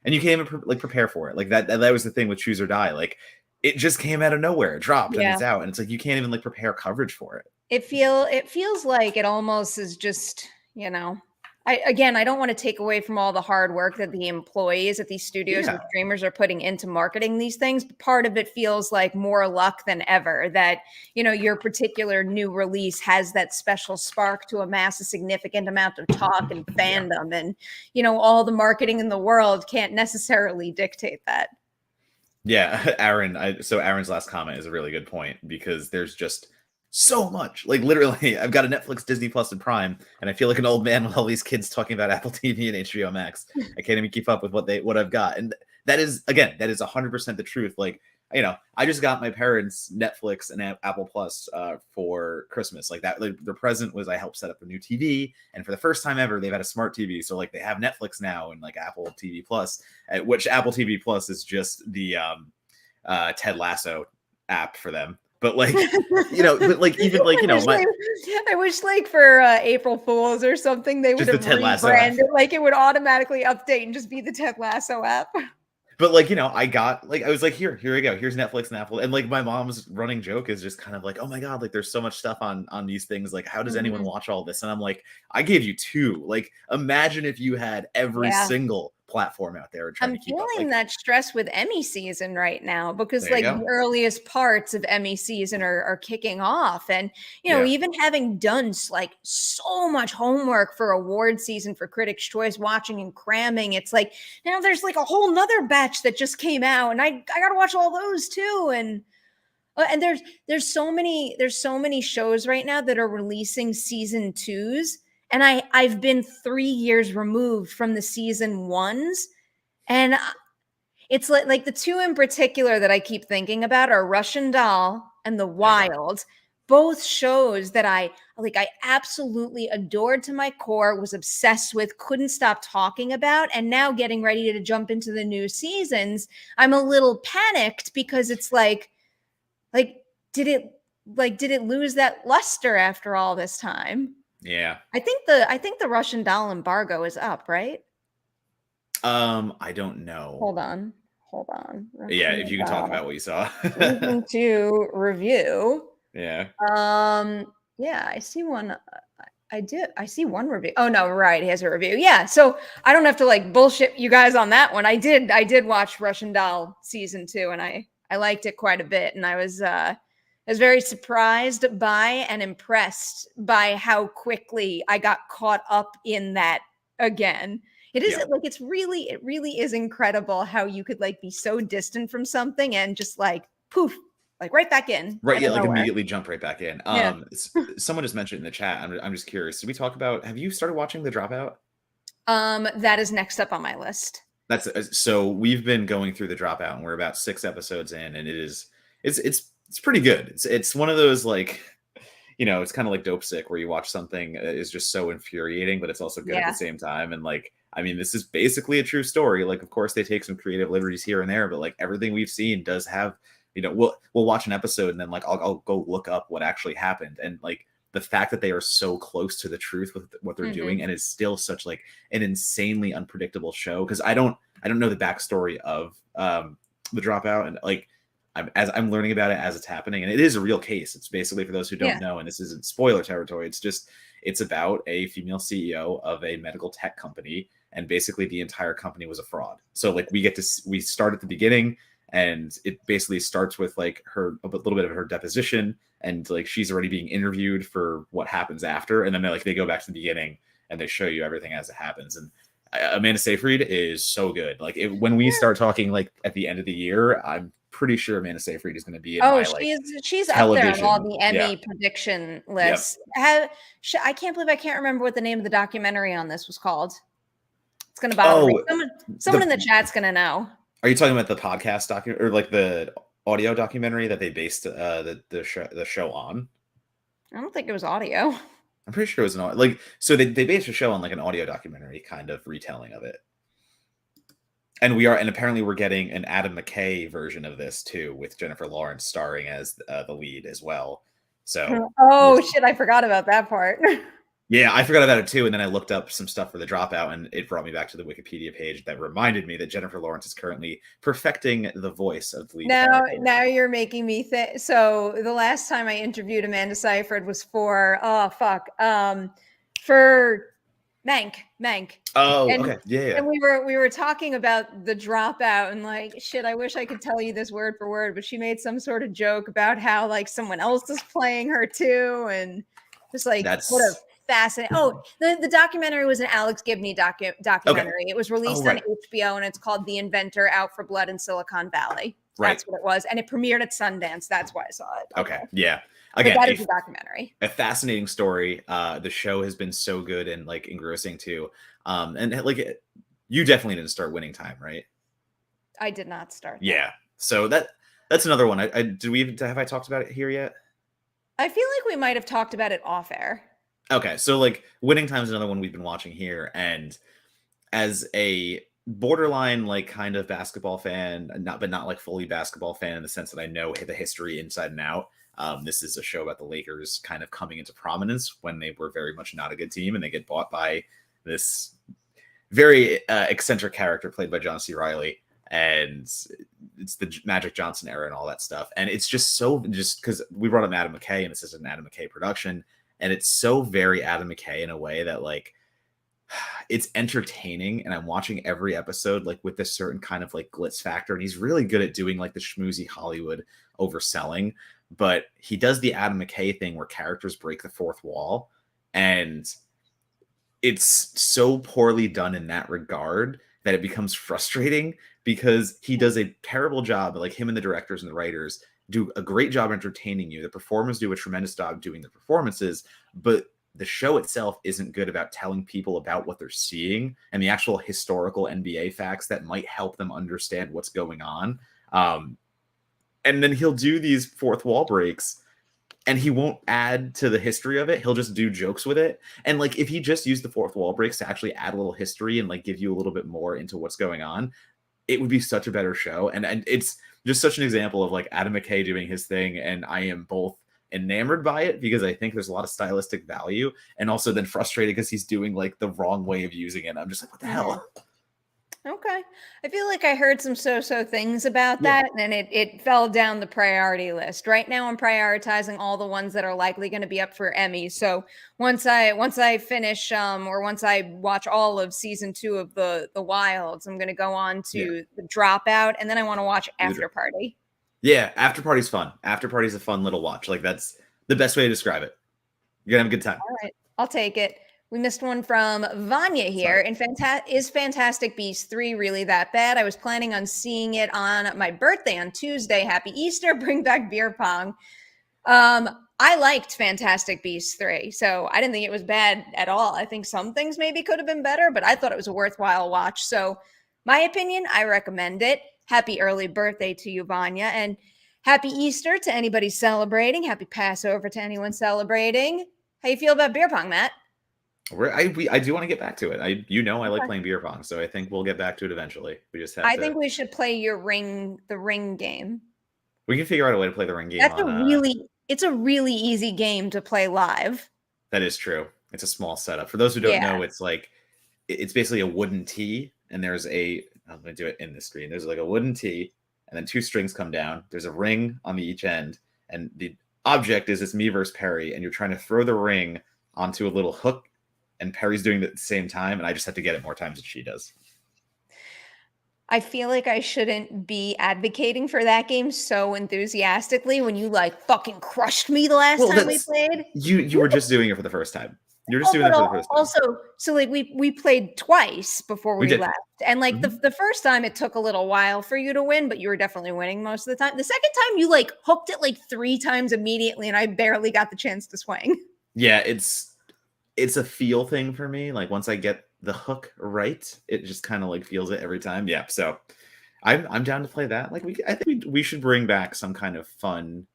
and you can't even prepare for it. Like that was the thing with Choose or Die. Like it just came out of nowhere, it dropped, and Yeah. it's out, and it's like you can't even like prepare coverage for it. It feels like it almost is just, I don't want to take away from all the hard work that the employees at these studios and Yeah, streamers are putting into marketing these things, but part of it feels like more luck than ever that, your particular new release has that special spark to amass a significant amount of talk and yeah, fandom, and all the marketing in the world can't necessarily dictate that. yeah. So Aaron's last comment is a really good point because there's just so much. Like literally, I've got a Netflix, Disney Plus, and Prime, and I feel like an old man with all these kids talking about Apple TV and HBO Max. I can't even keep up with what I've got, and that is 100% the truth. Like I just got my parents Netflix and Apple Plus for Christmas. Like that, like, the present was I helped set up a new TV, and for the first time ever, they've had a smart TV. So like they have Netflix now and like Apple TV Plus, which Apple TV Plus is just the Ted Lasso app for them. But like, but like even like I wish like for April Fools or something they would just the have Ted Lasso app. rebranded, like it would automatically update and just be the Ted Lasso app. But like, I was like, here we go. Here's Netflix and Apple. And like my mom's running joke is just kind of like, oh my God, like there's so much stuff on these things. Like, how does anyone Mhm. watch all this? And I'm like, I gave you two. Like, imagine if you had every Yeah. single platform out there and trying I'm to keep up. feeling Like, that stress with Emmy season right now because there you like go. the earliest parts of Emmy season are kicking off. And, Yeah. even having done like so much homework for award season for Critics' Choice, watching and cramming, it's like now there's like a whole nother batch that just came out and I got to watch all those too. And there's so many shows right now that are releasing season twos. And I've been 3 years removed from the season ones. And it's like the two in particular that I keep thinking about are Russian Doll and The There you go. Wild. Both shows that I absolutely adored to my core, was obsessed with, couldn't stop talking about, and now getting ready to jump into the new seasons. I'm a little panicked because it's like did it lose that luster after all this time? Yeah. I think the Russian doll embargo is up, right? I don't know. Hold on. Hold on. Yeah, Russian if you can talk doll about what you saw. season 2 review. Yeah. Yeah, I see one. I see one review. Oh no, right. He has a review. Yeah. So I don't have to like bullshit you guys on that one. I did watch Russian Doll season 2 and I liked it quite a bit. And I was very surprised by and impressed by how quickly I got caught up in that again. It is Yeah. like it really is incredible how you could like be so distant from something and just like poof, like right back in Right, out yeah, of like nowhere. immediately jump right back in. Yeah. Someone just mentioned in the chat. I'm just curious. Did we talk about? Have you started watching The Dropout? That is next up on my list. That's so we've been going through The Dropout, and we're about 6 episodes in, and it's pretty good. It's one of those like, it's kind of like Dope Sick, where you watch something that is just so infuriating, but it's also good at the Yeah. same time. And like, I mean, this is basically a true story. Like, of course, they take some creative liberties here and there, but like everything we've seen does have, we'll watch an episode and then like I'll go look up what actually happened, and like the fact that they are so close to the truth with what they're Mhm. doing, and it's still such like an insanely unpredictable show, because I don't know the backstory of The Dropout, and like I'm learning about it as it's happening, and it is a real case. It's basically, for those who don't Yeah. know, and this isn't spoiler territory, it's about a female CEO of a medical tech company, and basically the entire company was a fraud. So like we start at the beginning, and it basically starts with like a little bit of her deposition, and like she's already being interviewed for what happens after, and then they go back to the beginning and they show you everything as it happens. And Amanda Seyfried is so good. Like when we start talking like at the end of the year, I'm pretty sure Amanda Seyfried is going to be in Oh, my like she's up there on all television. the Yeah. Emmy prediction Yep. lists. I can't believe I can't remember what the name of the documentary on this was called. It's gonna bother me. Oh, Someone in the chat's gonna know. are you talking about the podcast document, or like the audio documentary that they based the show on? I don't think it was audio. I'm pretty sure it was like, so they based a show on like an audio documentary kind of retelling of it. And apparently we're getting an Adam McKay version of this too, with Jennifer Lawrence starring as the lead as well. So Oh shit, I forgot about that part. yeah, I forgot about it too. And then I looked up some stuff for The Dropout, and it brought me back to the Wikipedia page that reminded me that Jennifer Lawrence is currently perfecting the voice of the lead character. Now you're making me think. So the last time I interviewed Amanda Seyfried was for for Mank. Oh, And okay. Yeah, yeah. and we were talking about The Dropout and like shit, I wish I could tell you this word for word, but she made some sort of joke about how like someone else is playing her too, and just like what a That's fascinating. Oh, the documentary was an Alex Gibney documentary. It was released right. on HBO and it's called The Inventor: Out for Blood in Silicon Valley. Right. That's what it was, and it premiered at Sundance. That's why I saw it. Okay. Yeah. But Again, that is a documentary. a fascinating story. The show has been so good and like engrossing too. And like you definitely didn't start Winning Time, right? I did not start. Yeah. So that's another one. Have I talked about it here yet? I feel like we might have talked about it off air. Okay, so like Winning Time is another one we've been watching here, and as a borderline like kind of basketball fan, not like fully basketball fan in the sense that I know the history inside and out. This is a show about the Lakers kind of coming into prominence when they were very much not a good team, and they get bought by this very eccentric character played by John C. Reilly, and it's the Magic Johnson era and all that stuff. And it's just because we brought up Adam McKay, and this is an Adam McKay production, and it's so very Adam McKay in a way that like it's entertaining, and I'm watching every episode like with this certain kind of like glitz factor, and he's really good at doing like the schmoozy Hollywood overselling, but he does the Adam McKay thing where characters break the fourth wall, and it's so poorly done in that regard that it becomes frustrating, because he does a terrible job. Like him and the directors and the writers do a great job entertaining you. The performers do a tremendous job doing the performances, but the show itself isn't good about telling people about what they're seeing and the actual historical NBA facts that might help them understand what's going on. And then he'll do these fourth wall breaks, and he won't add to the history of it. He'll just do jokes with it. And like, if he just used the fourth wall breaks to actually add a little history and like give you a little bit more into what's going on, it would be such a better show. And it's just such an example of like Adam McKay doing his thing. And I am both enamored by it because I think there's a lot of stylistic value, and also then frustrated because he's doing like the wrong way of using it. I'm just like, what the hell? Okay. I feel like I heard some so-so things about Yeah, that, and it fell down the priority list. Right now I'm prioritizing all the ones that are likely going to be up for Emmys. So once I finish or once I watch all of season 2 of the Wilds, I'm going to go on yeah. to The Dropout, and then I want to watch After Party. Yeah, After Party's fun. After Party's a fun little watch. Like that's the best way to describe it. You're gonna have a good time. All right. I'll take it. We missed one from Vanya here. Sorry. And is Fantastic Beasts 3 really that bad? I was planning on seeing it on my birthday on Tuesday. Happy Easter. Bring back beer pong. I liked Fantastic Beasts 3, so I didn't think it was bad at all. I think some things maybe could have been better, but I thought it was a worthwhile watch. So, my opinion, I recommend it. Happy early birthday to you, Vanya, and happy Easter to anybody celebrating. Happy Passover to anyone celebrating. How you feel about beer pong, Matt? I do want to get back to it. I like Okay. playing beer pong, so I think we'll get back to it eventually. We just have I to. think we should play the ring game. We can figure out a way to play the ring game That's a on. it's a really easy game to play live. That is true. It's a small setup. For those who don't Yeah. know, it's like it's basically a wooden tee, and there's a. I'm going to do it in the screen. There's like a wooden tee, and then 2 strings come down. There's a ring on each end, and the object is it's me versus Perri, and you're trying to throw the ring onto a little hook, and Perry's doing it at the same time, and I just have to get it more times than she does. I feel like I shouldn't be advocating for that game so enthusiastically when you like fucking crushed me the last Well, time we that's played. you were just doing it for the first time. You're just Oh, doing but it for the first time. also, so like we played twice before We we did. left, and like Mhm. the first time it took a little while for you to win, but you were definitely winning most of the time. The second time you like hooked it like 3 times immediately, and I barely got the chance to swing. Yeah, it's a feel thing for me. Like once I get the hook right, it just kind of like feels it every time. Yeah, so I'm down to play that. Like I think we should bring back some kind of fun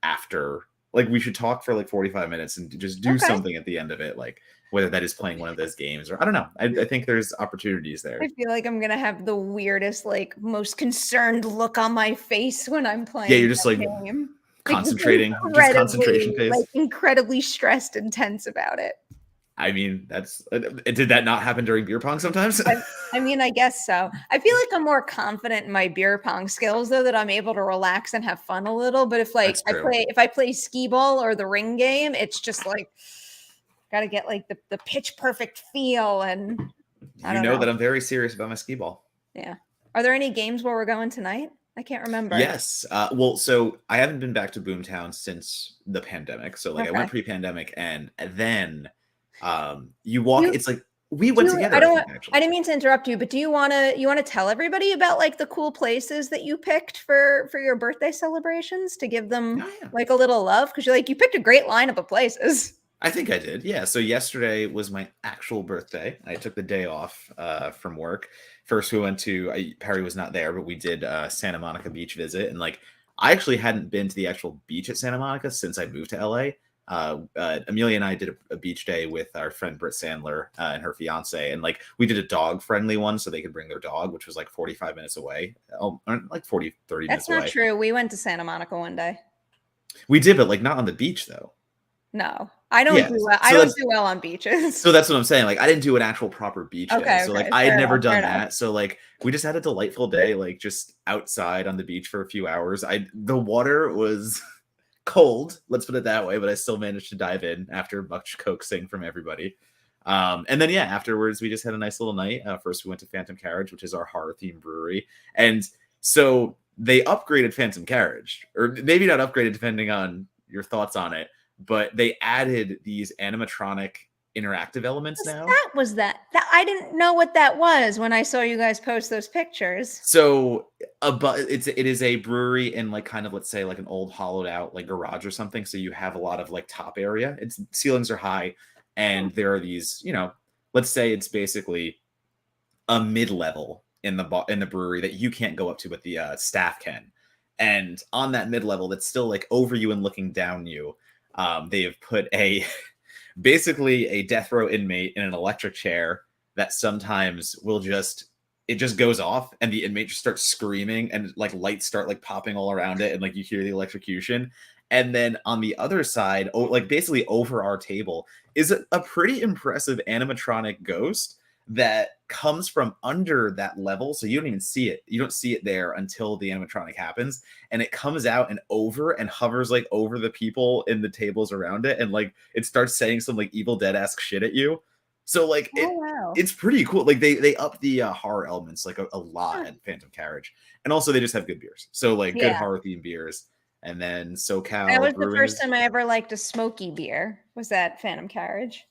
after. Like we should talk for like 45 minutes and just do Okay. something at the end of it, like whether that is playing one of those games or I don't know. I think there's opportunities I there. feel like I'm gonna have the weirdest, like most concerned look on my face when I'm Yeah, playing you're just like that game. Like just concentration phase. incredibly stressed and tense about it. I mean, that's did that not happen during beer pong sometimes? I mean, I guess so. I feel like I'm more confident in my beer pong skills though, that I'm able to relax and have fun a little. But That's true. if I play skee ball or the ring game, it's just like gotta get like the pitch perfect feel, and I You don't know know. that I'm very serious about my skee ball. Yeah. Are there any games where we're going tonight? I can't remember. Yes. Well, so I haven't been back to Boomtown since the pandemic. So like I Okay. went pre-pandemic and then you walk You it's like we went I together, I don't think want I actually. didn't mean to interrupt you, but do you wanna tell everybody about, like, the cool places that you picked for your birthday celebrations to give them, Oh yeah. like, a little love? 'Cause you picked a great lineup of places. I think I did. Yeah. So yesterday was my actual birthday. I took the day off from work. First, we went to Perry was not there, but we did Santa Monica Beach visit, and like I actually hadn't been to the actual beach at Santa Monica since I moved to LA. Amelia and I did a beach day with our friend Britt Sandler and her fiance, and like we did a dog friendly one so they could bring their dog, which was like 45 minutes away, like 40, 30 That's minutes not away. true. We went to Santa Monica one day. We did, but like not on the beach though. No. Yeah. I So don't that's do well on beaches. So that's what I'm saying. Like I didn't do an actual proper beach day. Okay, So like okay. I had Fair never enough, fair done enough. that. So like we just had a delightful day, like just outside on the beach for a few hours. The water was cold, let's put it that way, but I still managed to dive in after much coaxing from everybody. And then yeah, afterwards we just had a nice little night. First we went to Phantom Carriage, which is our horror themed brewery. And so they upgraded Phantom Carriage, or maybe not upgraded depending on your thoughts on it, but they added these animatronic interactive elements now. That I didn't know what that was when I saw you guys post those pictures. So it is a brewery in like kind of let's say like an old hollowed out like garage or something. So you have a lot of like top area. Its ceilings are high, and there are these, let's say it's basically a mid level in the brewery that you can't go up to, but the staff can. And on that mid level, that's still like over you and looking down you. They have put basically a death row inmate in an electric chair that sometimes it just goes off and the inmate just starts screaming and like lights start like popping all around it and like you hear the electrocution. And then on the other side, like basically over our table, is a pretty impressive animatronic ghost that comes from under that level. So you don't even see it. You don't see it there until the animatronic happens. And it comes out and over and hovers like over the people in the tables around it. And like it starts saying some like Evil Dead-esque shit at you. So like wow. it's pretty cool. Like they up the horror elements like a lot at Phantom Carriage. And also they just have good beers. So like good horror themed beers. And then That SoCal was the Brewing. first time I ever liked a smoky beer. Was that Phantom Carriage?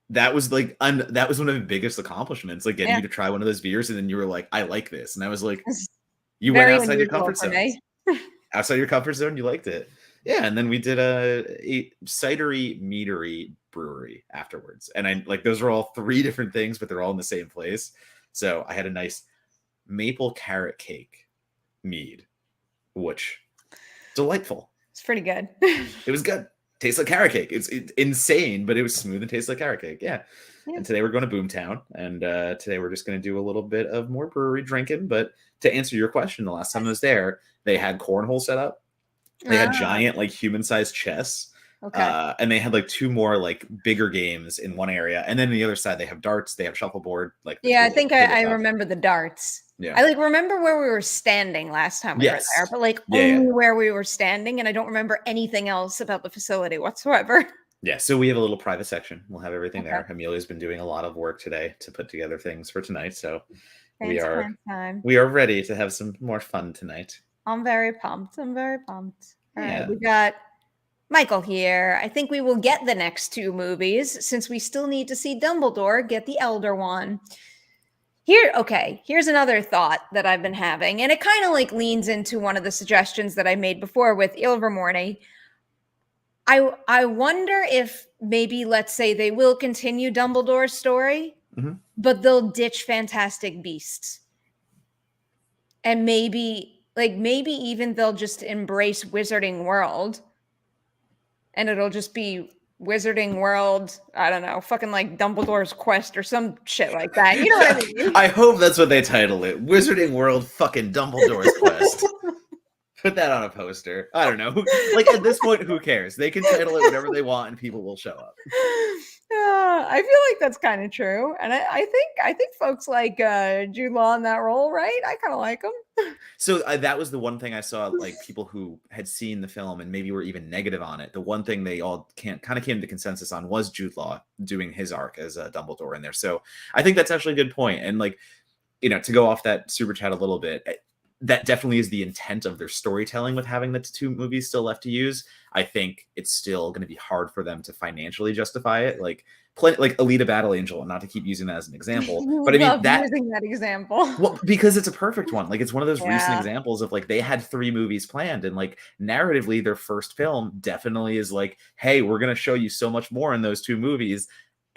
That was like that was one of the biggest accomplishments, like getting you to try one of those beers, and then you were like, I like this. And I was like, you went outside your comfort zone. Outside your comfort zone, you liked it. Yeah, and then we did a cidery meadery brewery afterwards. And I like those are all three different things, but they're all in the same place. So I had a nice maple carrot cake mead, which delightful. It's pretty good. It was good. Tastes like carrot cake. It's insane, but it was smooth and tastes like carrot cake. Yeah. And today we're going to Boomtown, and today we're just going to do a little bit of more brewery drinking. But to answer your question, the last time I was there, they had cornhole set up. They had giant, like human-sized chess. Okay. And they had like two more like bigger games in one area, and then on the other side they have darts, they have shuffleboard. Like I think I remember the darts. Yeah. I like remember where we were standing last time we were there, but like only where we were standing, and I don't remember anything else about the facility whatsoever. Yeah, so we have a little private section. We'll have everything there. Amelia's been doing a lot of work today to put together things for tonight, so we are ready to have some more fun tonight. I'm very pumped. All right, we got Michael here. I think we will get the next two movies since we still need to see Dumbledore get the Elder Wand. Here's another thought that I've been having, and it kind of like leans into one of the suggestions that I made before with Ilvermorny. I wonder if maybe, let's say, they will continue Dumbledore's story, but they'll ditch Fantastic Beasts. And maybe even they'll just embrace Wizarding World. And it'll just be Wizarding World, I don't know, fucking like Dumbledore's Quest or some shit like that. You know what I mean? I hope that's what they title it. Wizarding World fucking Dumbledore's Quest. Put that on a poster. I don't know. Like at this point, who cares? They can title it whatever they want and people will show up. I feel like that's kind of true. And I think folks like Jude Law in that role, right? I kind of like him. So that was the one thing I saw, like people who had seen the film and maybe were even negative on it. The one thing they all kind of came to consensus on was Jude Law doing his arc as Dumbledore in there. So I think that's actually a good point. And like, you know, to go off that super chat a little bit, that definitely is the intent of their storytelling with having the two movies still left to use. I think it's still going to be hard for them to financially justify it. Like Alita Battle Angel, not to keep using that as an example, but I mean using that example. Well, because it's a perfect one. Like it's one of those recent examples of like they had 3 movies planned, and like narratively their first film definitely is like, hey, we're going to show you so much more in those 2 movies.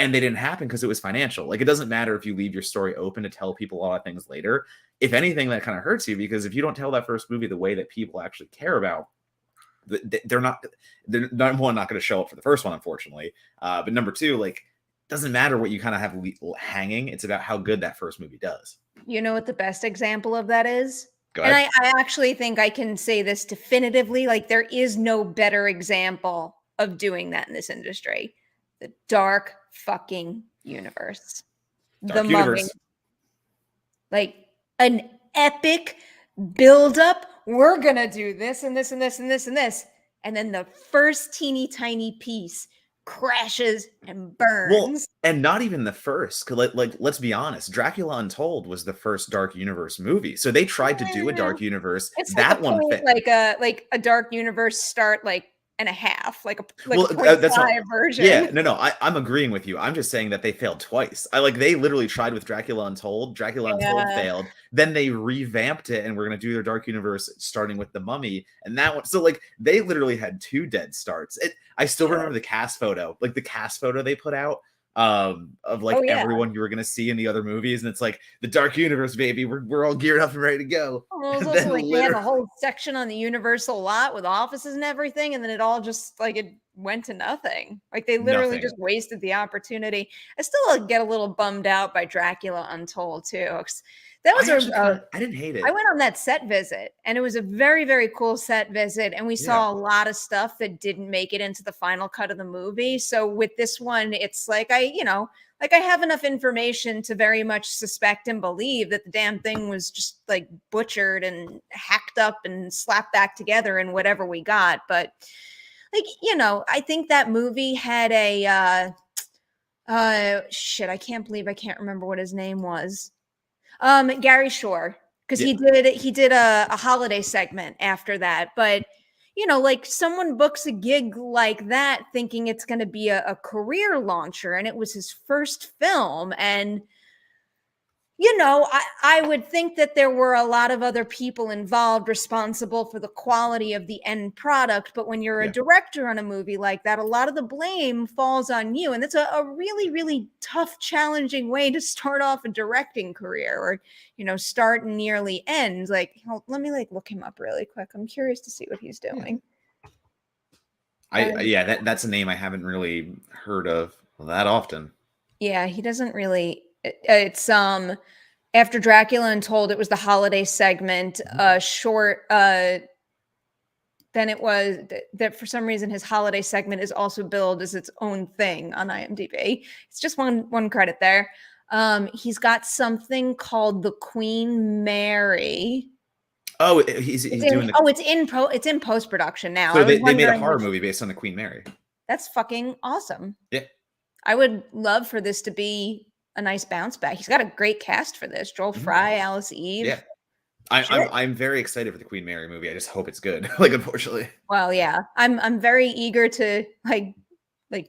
And they didn't happen because it was financial. Like, it doesn't matter if you leave your story open to tell people a lot of things later. If anything, that kind of hurts you, because if you don't tell that first movie the way that people actually care about, they're number one, not going to show up for the first one, unfortunately. But number 2, like, doesn't matter what you kind of have hanging. It's about how good that first movie does. You know what the best example of that is? Go ahead. And I actually think I can say this definitively. Like, there is no better example of doing that in this industry. The dark fucking universe. Dark Universe. Mummy. Like an epic buildup. We're gonna do this and this and this and this and this. And then the first teeny tiny piece crashes and burns. Well, and not even the first. Like, let's be honest. Dracula Untold was the first Dark Universe movie. So they tried to do a Dark Universe. It's that like one fit. Like a Dark Universe start like and a half, like a well, 0.5 version. Yeah, no, I'm agreeing with you. I'm just saying that they failed twice. They literally tried with Dracula Untold. Dracula Untold failed. Then they revamped it, and we're gonna do their Dark Universe starting with the Mummy, and that one. So like they literally had 2 dead starts. I still remember the cast photo, like the cast photo they put out of like everyone you were gonna see in the other movies, and it's like the Dark Universe, baby. We're all geared up and ready to go. Well, it was also like they had a whole section on the Universal lot with offices and everything, and then it all just like it went to nothing. Like they literally Nothing. just wasted the opportunity. I still get a little bummed out by Dracula Untold too. 'Cause that was I didn't hate I it. went on that set visit and it was a very, very cool set visit. And we Yeah. saw a lot of stuff that didn't make it into the final cut of the movie. So with this one, it's like like I have enough information to very much suspect and believe that the damn thing was just like butchered and hacked up and slapped back together in whatever we got. But like, I think that movie had a shit, I can't believe I can't remember what his name was. Gary Shore, because Yeah. he did a holiday segment after that. But like someone books a gig like that thinking it's going to be a career launcher, and it was his first film. And I would think that there were a lot of other people involved responsible for the quality of the end product. But when you're a Yeah. director on a movie like that, a lot of the blame falls on you. And that's a really, really tough, challenging way to start off a directing career or, start and nearly end. Like, let me look him up really quick. I'm curious to see what he's doing. Yeah. That's a name I haven't really heard of that often. Yeah, he doesn't really. It's after Dracula Untold, it was the holiday segment. Short. Then it was that for some reason his holiday segment is also billed as its own thing on IMDb. It's just one credit there. He's got something called the Queen Mary. Oh, he's doing the. Oh, it's in post production now. So I was they made a wondering horror movie based on the Queen Mary. That's fucking awesome. Yeah. I would love for this to be a nice bounce back. He's got a great cast for this. Joel Fry, Alice Eve. Yeah. I'm very excited for the Queen Mary movie. I just hope it's good. Like, unfortunately. Well, yeah. I'm very eager to like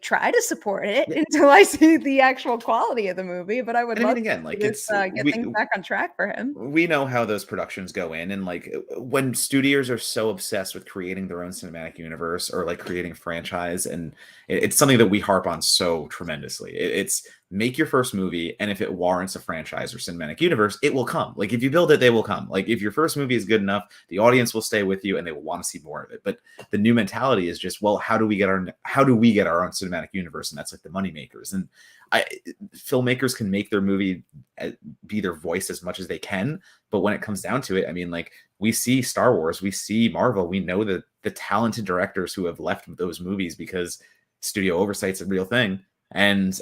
try to support it until I see the actual quality of the movie. But I would love again, to like get things back on track for him. We know how those productions go in, and like when studios are so obsessed with creating their own cinematic universe or like creating a franchise, and it's something that we harp on so tremendously. It's make your first movie, and if it warrants a franchise or cinematic universe, it will come. Like if you build it, they will come. Like if your first movie is good enough, the audience will stay with you and they will want to see more of it. But the new mentality is just, well, how do we get our own cinematic universe? And that's like the money makers. And filmmakers can make their movie be their voice as much as they can, but when it comes down to it, I mean, like we see Star Wars, we see Marvel, we know that the talented directors who have left those movies because studio oversight's a real thing, and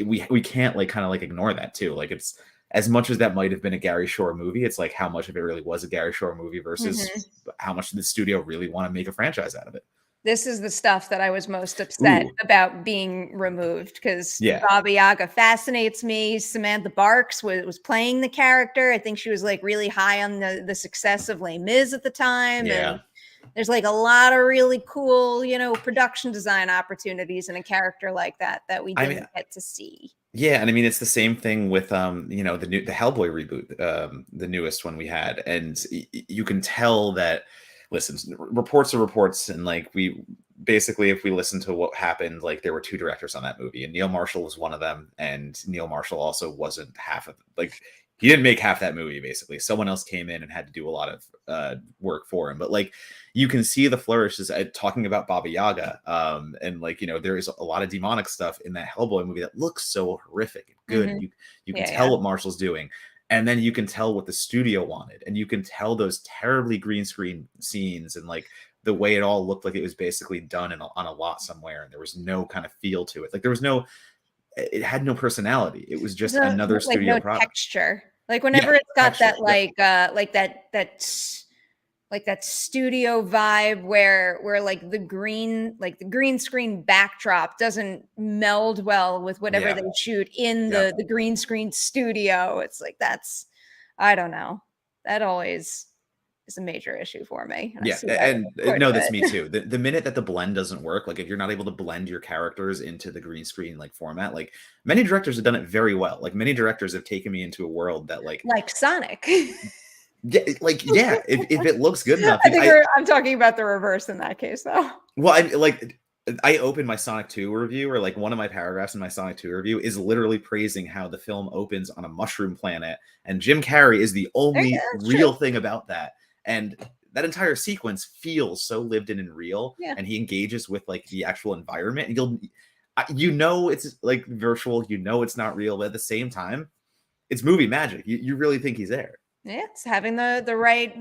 we can't like kind of like ignore that too. Like it's as much as that might have been a Gary Shore movie, it's like how much of it really was a Gary Shore movie versus how much did the studio really want to make a franchise out of it. This is the stuff that I was most upset about being removed because Baba Yaga fascinates me. Samantha Barks was playing the character. I think she was like really high on the success of Les Mis at the time. Yeah. And there's like a lot of really cool, production design opportunities in a character like that we didn't get to see. Yeah, and I mean it's the same thing with the Hellboy reboot, the newest one we had, and you can tell that. Listen, reports are reports, and like we basically, if we listen to what happened, like there were two directors on that movie, and Neil Marshall was one of them, and Neil Marshall also wasn't half of he didn't make half that movie. Basically, someone else came in and had to do a lot of work for him. But like you can see the flourishes talking about Baba Yaga, and like there is a lot of demonic stuff in that Hellboy movie that looks so horrific and good. You can tell what Marshall's doing. And then you can tell what the studio wanted, and you can tell those terribly green screen scenes and like the way it all looked like it was basically done on a lot somewhere, and there was no kind of feel to it. Like it had no personality. It was just another studio product. Texture. Like whenever it's got that that studio vibe where like the green screen backdrop doesn't meld well with whatever they shoot in the green screen studio. It's like I don't know. That always is a major issue for me. And that's me too. The minute that the blend doesn't work, like if you're not able to blend your characters into the green screen like format, like many directors have done it very well. Like many directors have taken me into a world that like Sonic. If it looks good enough. I'm talking about the reverse in that case, though. Well, I opened my Sonic 2 review, or like one of my paragraphs in my Sonic 2 review is literally praising how the film opens on a mushroom planet, and Jim Carrey is the only real thing about that. And that entire sequence feels so lived in and real, Yeah. and he engages with like the actual environment, and it's like virtual, it's not real, but at the same time, it's movie magic. You really think he's there. Yeah, it's having the right,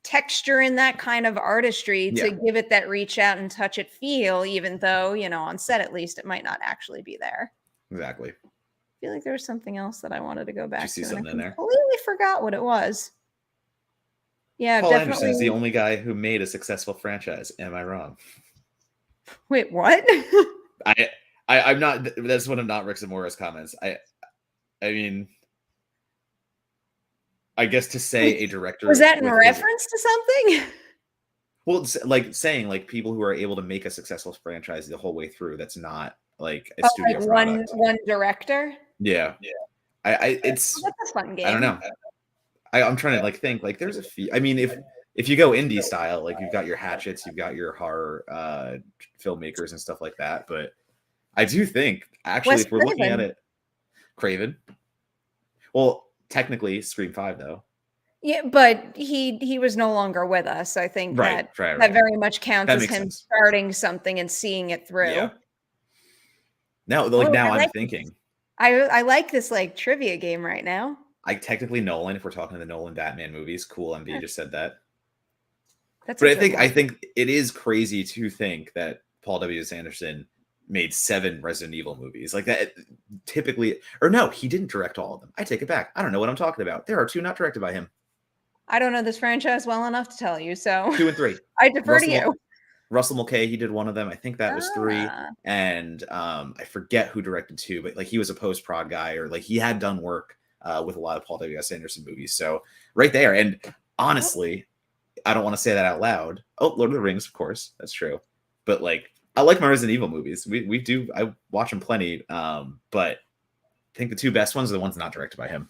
texture in that kind of artistry to give it that reach out and touch it feel, even though, on set at least it might not actually be there. Exactly. I feel like there was something else that I wanted to go back Did you see to, and I something in there? completely forgot what it was. Yeah, Paul definitely. Anderson is the only guy who made a successful franchise. Am I wrong? Wait, what? I'm not. That's one of not Rick Zamora's comments. I mean, I guess to say a director was that in reference to something? Well, it's like saying like people who are able to make a successful franchise the whole way through. That's not like a studio like product. One director. Yeah. It's that's a fun game. I don't know. I'm trying to like think like there's a few. I mean, if you go indie style, like you've got your Hatchets, you've got your horror filmmakers and stuff like that. But I do think actually, if we're looking at it, Craven. Well, technically, Scream 5 though. Yeah, but he was no longer with us. I think that very much counts as him starting something and seeing it through. Yeah. Now, like now, I'm thinking. I like this like trivia game right now. Technically Nolan, if we're talking the Nolan Batman movies, cool. MB just said that. But I think it is crazy to think that Paul W.S. Anderson made 7 Resident Evil movies like that. Typically, or no, he didn't direct all of them. I take it back. I don't know what I'm talking about. There are 2 not directed by him. I don't know this franchise well enough to tell you. So 2 and 3. I defer to you. Russell Mulcahy, he did one of them. I think that was 3. And I forget who directed 2, but like he was a post-prod guy, or like he had done work with a lot of Paul W.S. Anderson movies. So right there. And honestly, I don't want to say that out loud. Oh, Lord of the Rings, of course. That's true. But like, I like my Resident Evil movies. I watch them plenty. But I think the 2 best ones are the ones not directed by him.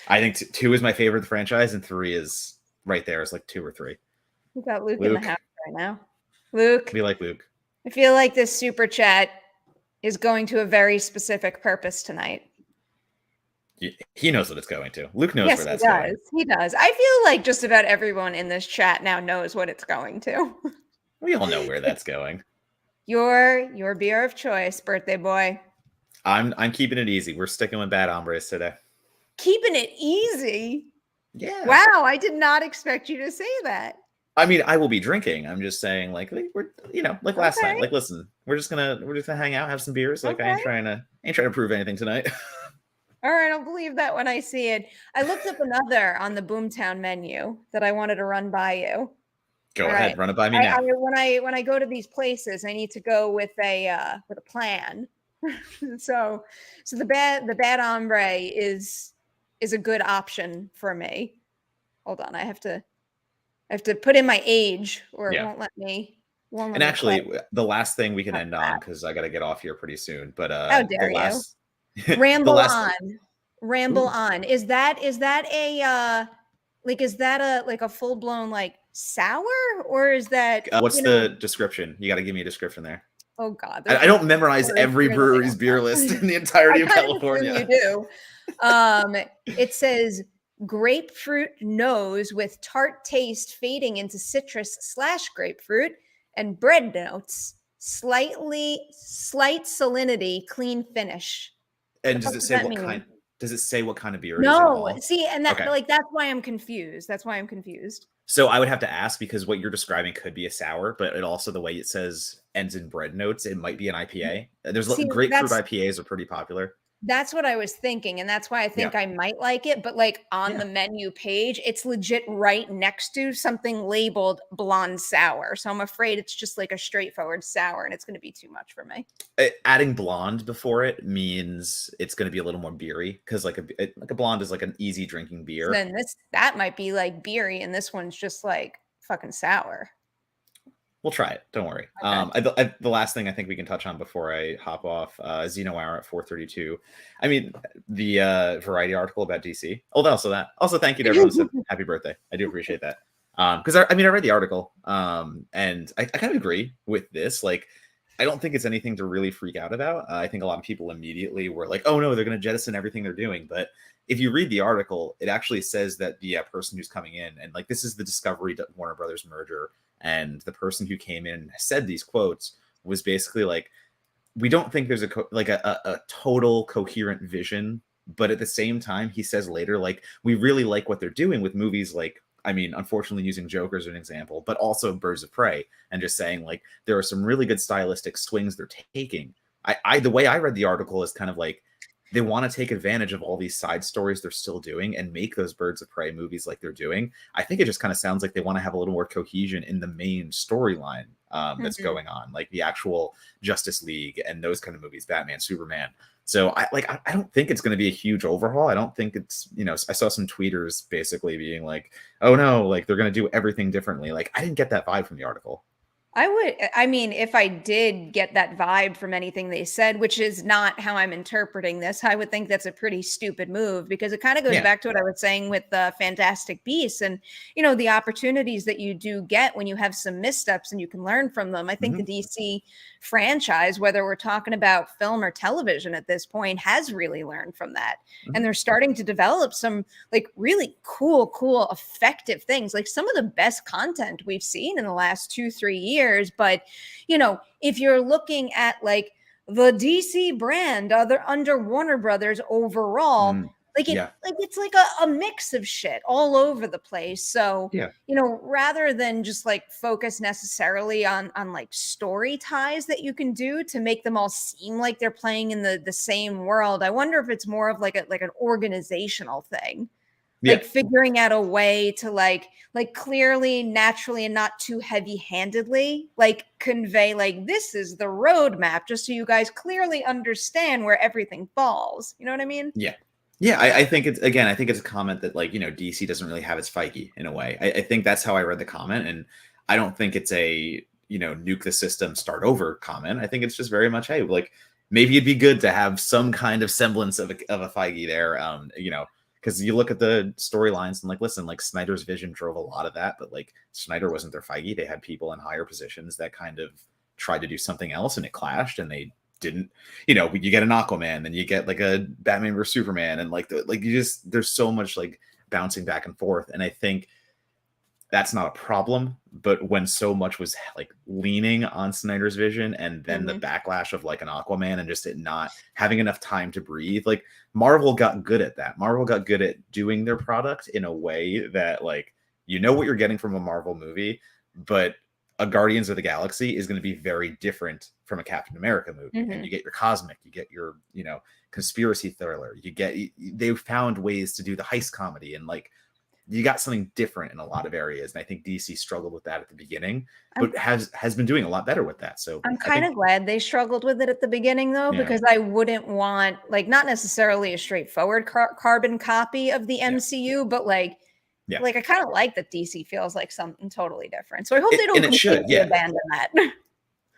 I think 2 is my favorite of the franchise, and 3 is right there. It's like 2 or 3. We got Luke in the house right now. Luke. We like Luke. I feel like this super chat is going to a very specific purpose tonight. He knows what it's going to. Luke knows where that's going. He does. I feel like just about everyone in this chat now knows what it's going to. We all know where that's going. Your beer of choice, birthday boy. I'm keeping it easy. We're sticking with Bad Hombres today. Keeping it easy? Yeah. Wow, I did not expect you to say that. I mean, I will be drinking. I'm just saying, like we're, like last night. Like, listen, we're just gonna hang out, have some beers. Like, I ain't trying to prove anything tonight. All right, I'll believe that when I see it. I looked up another on the Boomtown menu that I wanted to run by you. Go ahead, run it by me now. When I go to these places, I need to go with a plan. so the bad hombre is a good option for me. Hold on, I have to put in my age, or it won't let me. And actually, the last thing we can end on, because I got to get off here pretty soon. But how dare you? Ramble on. Is that a a full blown like sour, or is that what's the description? You got to give me a description there. Oh God, I don't memorize every brewery's beer list in the entirety of California. You do. It says grapefruit nose with tart taste fading into citrus / grapefruit, and bread notes, slight salinity, clean finish. And does it say what kind? Does it say what kind of beer it is? No, see, and that that's why I'm confused. So I would have to ask, because what you're describing could be a sour, but it also, the way it says ends in bread notes, it might be an IPA. There's grapefruit IPAs are pretty popular. That's what I was thinking, and that's why I think I might like it. But like on the menu page, it's legit right next to something labeled blonde sour. So I'm afraid it's just like a straightforward sour, and it's going to be too much for me. Adding blonde before it means it's going to be a little more beery, because like a blonde is like an easy drinking beer. So then that might be like beery, and this one's just like fucking sour. We'll try it. Don't worry. Okay. The last thing I think we can touch on before I hop off, Xeno Hour at 4:32. I mean, the Variety article about DC. Also, thank you to everyone who said happy birthday. I do appreciate that. Because I read the article, and I kind of agree with this. Like, I don't think it's anything to really freak out about. I think a lot of people immediately were like, "Oh no, they're going to jettison everything they're doing." But if you read the article, it actually says that the person who's coming in, and like this is the Discovery Warner Brothers merger, and the person who came in and said these quotes was basically like, "We don't think there's a total coherent vision." But at the same time, he says later, like, we really like what they're doing with movies like, I mean, unfortunately, using Joker as an example, but also Birds of Prey, and just saying like there are some really good stylistic swings they're taking. The way I read the article is kind of like they want to take advantage of all these side stories they're still doing and make those Birds of Prey movies like they're doing. I think it just kind of sounds like they want to have a little more cohesion in the main storyline that's Mhm. going on, like the actual Justice League and those kind of movies, Batman, Superman. So I don't think it's going to be a huge overhaul. I don't think it's, I saw some tweeters basically being like, oh no, like they're going to do everything differently. Like I didn't get that vibe from the article. I mean, if I did get that vibe from anything they said, which is not how I'm interpreting this, I would think that's a pretty stupid move because it kind of goes Yeah. back to what I was saying with the Fantastic Beasts and, the opportunities that you do get when you have some missteps and you can learn from them. I think the Hmm. DC franchise, whether we're talking about film or television at this point, has really learned from that. Hmm. And they're starting to develop some like really cool, effective things, like some of the best content we've seen in the last 2, 3 years. But, if you're looking at like the DC brand under Warner Brothers overall, Mm. like Yeah. it's like a mix of shit all over the place. So, Yeah. rather than just like focus necessarily on like story ties that you can do to make them all seem like they're playing in the same world, I wonder if it's more of like an organizational thing, Yeah. like figuring out a way to like clearly, naturally, and not too heavy-handedly like convey like this is the roadmap, just so you guys clearly understand where everything falls. You know what I mean? Yeah. Yeah, I think it's, again, I think it's a comment that like, DC doesn't really have its Feige in a way. I think that's how I read the comment. And I don't think it's a, nuke the system, start over comment. I think it's just very much, hey, like maybe it'd be good to have some kind of semblance of a Feige there. Because you look at the storylines and like, listen, like Snyder's vision drove a lot of that, but like Snyder wasn't their Feige. They had people in higher positions that kind of tried to do something else and it clashed and they didn't. You get an Aquaman, then you get like a Batman versus Superman, and there's so much like bouncing back and forth. And I think that's not a problem. But when so much was like leaning on Snyder's vision and then the Mhm. backlash of like an Aquaman and just it not having enough time to breathe, like Marvel got good at that. Marvel got good at doing their product in a way that like, what you're getting from a Marvel movie, but a Guardians of the Galaxy is going to be very different from a Captain America movie. And you Mhm. get your cosmic, you get your, conspiracy thriller, they've found ways to do the heist comedy and like, you got something different in a lot of areas. And I think DC struggled with that at the beginning, I'm but has been doing a lot better with that. So I'm I kind think, of glad they struggled with it at the beginning though, yeah, because I wouldn't want like not necessarily a straightforward carbon copy of the yeah, MCU, but like yeah. like I kind of like that DC feels like something totally different. So I hope they don't And it should, completely yeah. abandon that.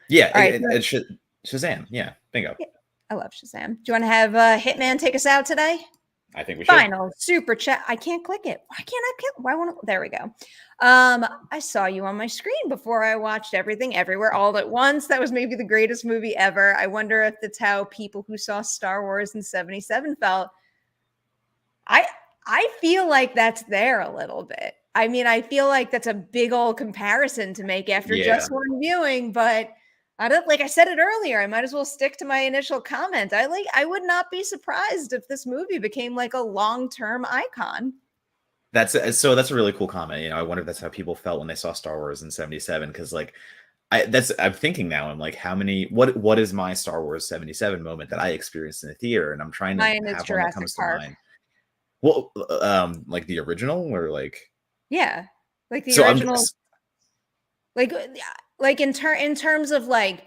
Yeah, All right. it should. Shazam, yeah, bingo. Yeah, I love Shazam. Do you want to have Hitman take us out today? I think we should. Final super chat. I can't click it. Why can't I click? Why won't it? There we go. I saw you on my screen before I watched Everything Everywhere All at Once. That was maybe the greatest movie ever. I wonder if that's how people who saw Star Wars in '77 felt. I I feel like that's there a little bit. I mean, I feel like that's a big old comparison to make after Yeah, just one viewing, but I don't like I said it earlier, I might as well stick to my initial comment. I would not be surprised if this movie became like a long-term icon. that's a really cool comment. I wonder if that's how people felt when they saw Star Wars in '77. Because like, I'm thinking now. I'm like, how many? What is my Star Wars '77 moment that I experienced in the theater? And I'm trying to Mine is have one that Jurassic comes to Park. mind. Well, like the original, or like, Yeah. Like the so I'm original like yeah, like in terms of like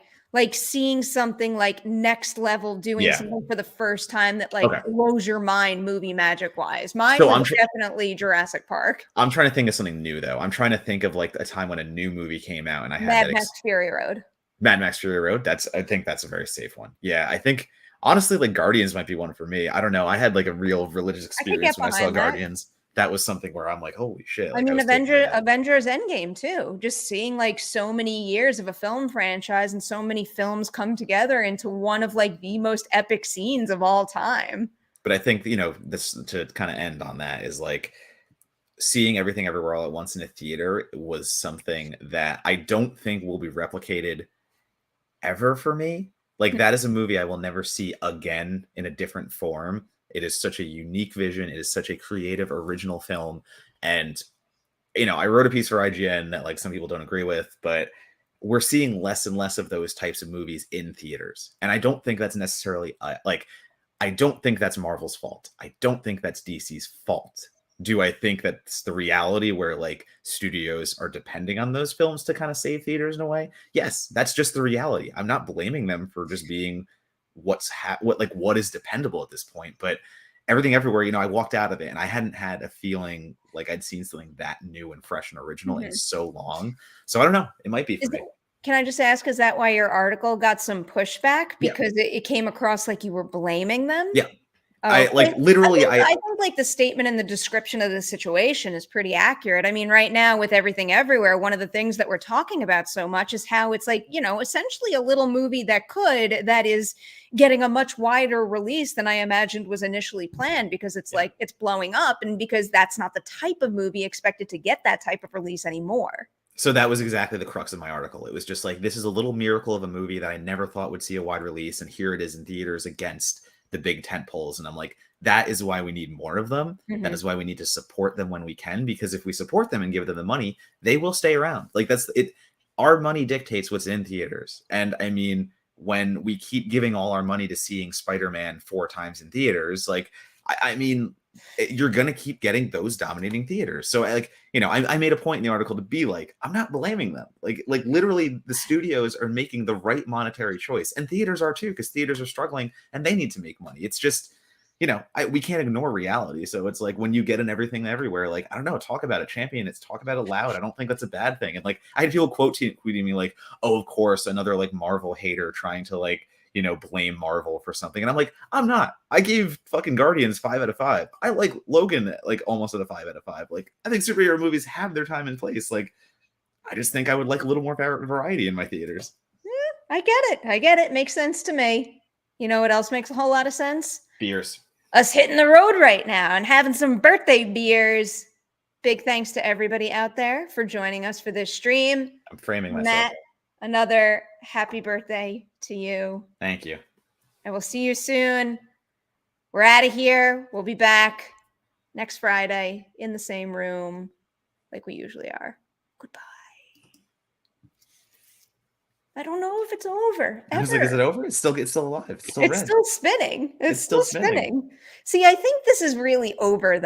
seeing something like next level doing yeah, something for the first time that like okay. blows your mind movie magic wise. Mine So was definitely Jurassic Park. I'm trying to think of something new though. I'm trying to think of like a time when a new movie came out and I had Mad that Max Fury Road. Mad Max Fury Road. I think that's a very safe one. Yeah, I think honestly like Guardians might be one for me. I don't know. I had like a real religious I could get experience when I saw behind that. Guardians. that was something where I'm like, holy shit, I like I mean, was taken aback. Avengers Endgame too. Just seeing like so many years of a film franchise and so many films come together into one of like the most epic scenes of all time. But I think, this to kind of end on that is like seeing Everything Everywhere All at Once in a theater was something that I don't think will be replicated ever for me. Like that is a movie I will never see again in a different form. It is such a unique vision. It is such a creative, original film. And, I wrote a piece for IGN that like some people don't agree with, but we're seeing less and less of those types of movies in theaters. And I don't think that's necessarily I don't think that's Marvel's fault. I don't think that's DC's fault. Do I think that's the reality where like studios are depending on those films to kind of save theaters in a way? Yes, that's just the reality. I'm not blaming them for just being what is dependable at this point, but Everything Everywhere, I walked out of it and I hadn't had a feeling like I'd seen something that new and fresh and original in so long. So I don't know. It might be for me. Can I just ask, is that why your article got some pushback? Yeah. Because it came across like you were blaming them? Yeah. Oh, I like literally I think like the statement and the description of the situation is pretty accurate. I mean, right now with Everything Everywhere, one of the things that we're talking about so much is how it's like, essentially a little movie that is getting a much wider release than I imagined was initially planned, because it's like it's blowing up, and because that's not the type of movie expected to get that type of release anymore. So that was exactly the crux of my article. It was just like, this is a little miracle of a movie that I never thought would see a wide release, and here it is in theaters against the big tent poles. And I'm like, that is why we need more of them. That is why we need to support them when we can, because if we support them and give them the money, they will stay around. Like that's it. Our money dictates what's in theaters. And I mean, when we keep giving all our money to seeing Spider-Man 4 times in theaters, like, I mean, you're going to keep getting those dominating theaters. So like, I made a point in the article to be like, I'm not blaming them. Like literally the studios are making the right monetary choice, and theaters are too, because theaters are struggling and they need to make money. It's just, we can't ignore reality. So it's like, when you get an Everything Everywhere, like, I don't know, talk about it, champion it's, talk about it loud. I don't think that's a bad thing. And like, I had people tweeting me like, oh, of course, another like Marvel hater trying to like, blame Marvel for something. And I'm like, I'm not. I gave fucking Guardians 5 out of 5. I like Logan like almost at a 5 out of 5. Like, I think superhero movies have their time and place. Like, I just think I would like a little more variety in my theaters. I get it. Makes sense to me. You know what else makes a whole lot of sense? Beers. Us hitting the road right now and having some birthday beers. Big thanks to everybody out there for joining us for this stream. I'm framing myself. Matt, another happy birthday to you. Thank you. And we'll see you soon. We're out of here. We'll be back next Friday in the same room like we usually are. Goodbye. I don't know if it's over. I was like, is it over? It's still alive. It's still red. Still spinning. It's still spinning. spinning. See, I think this is really over, though.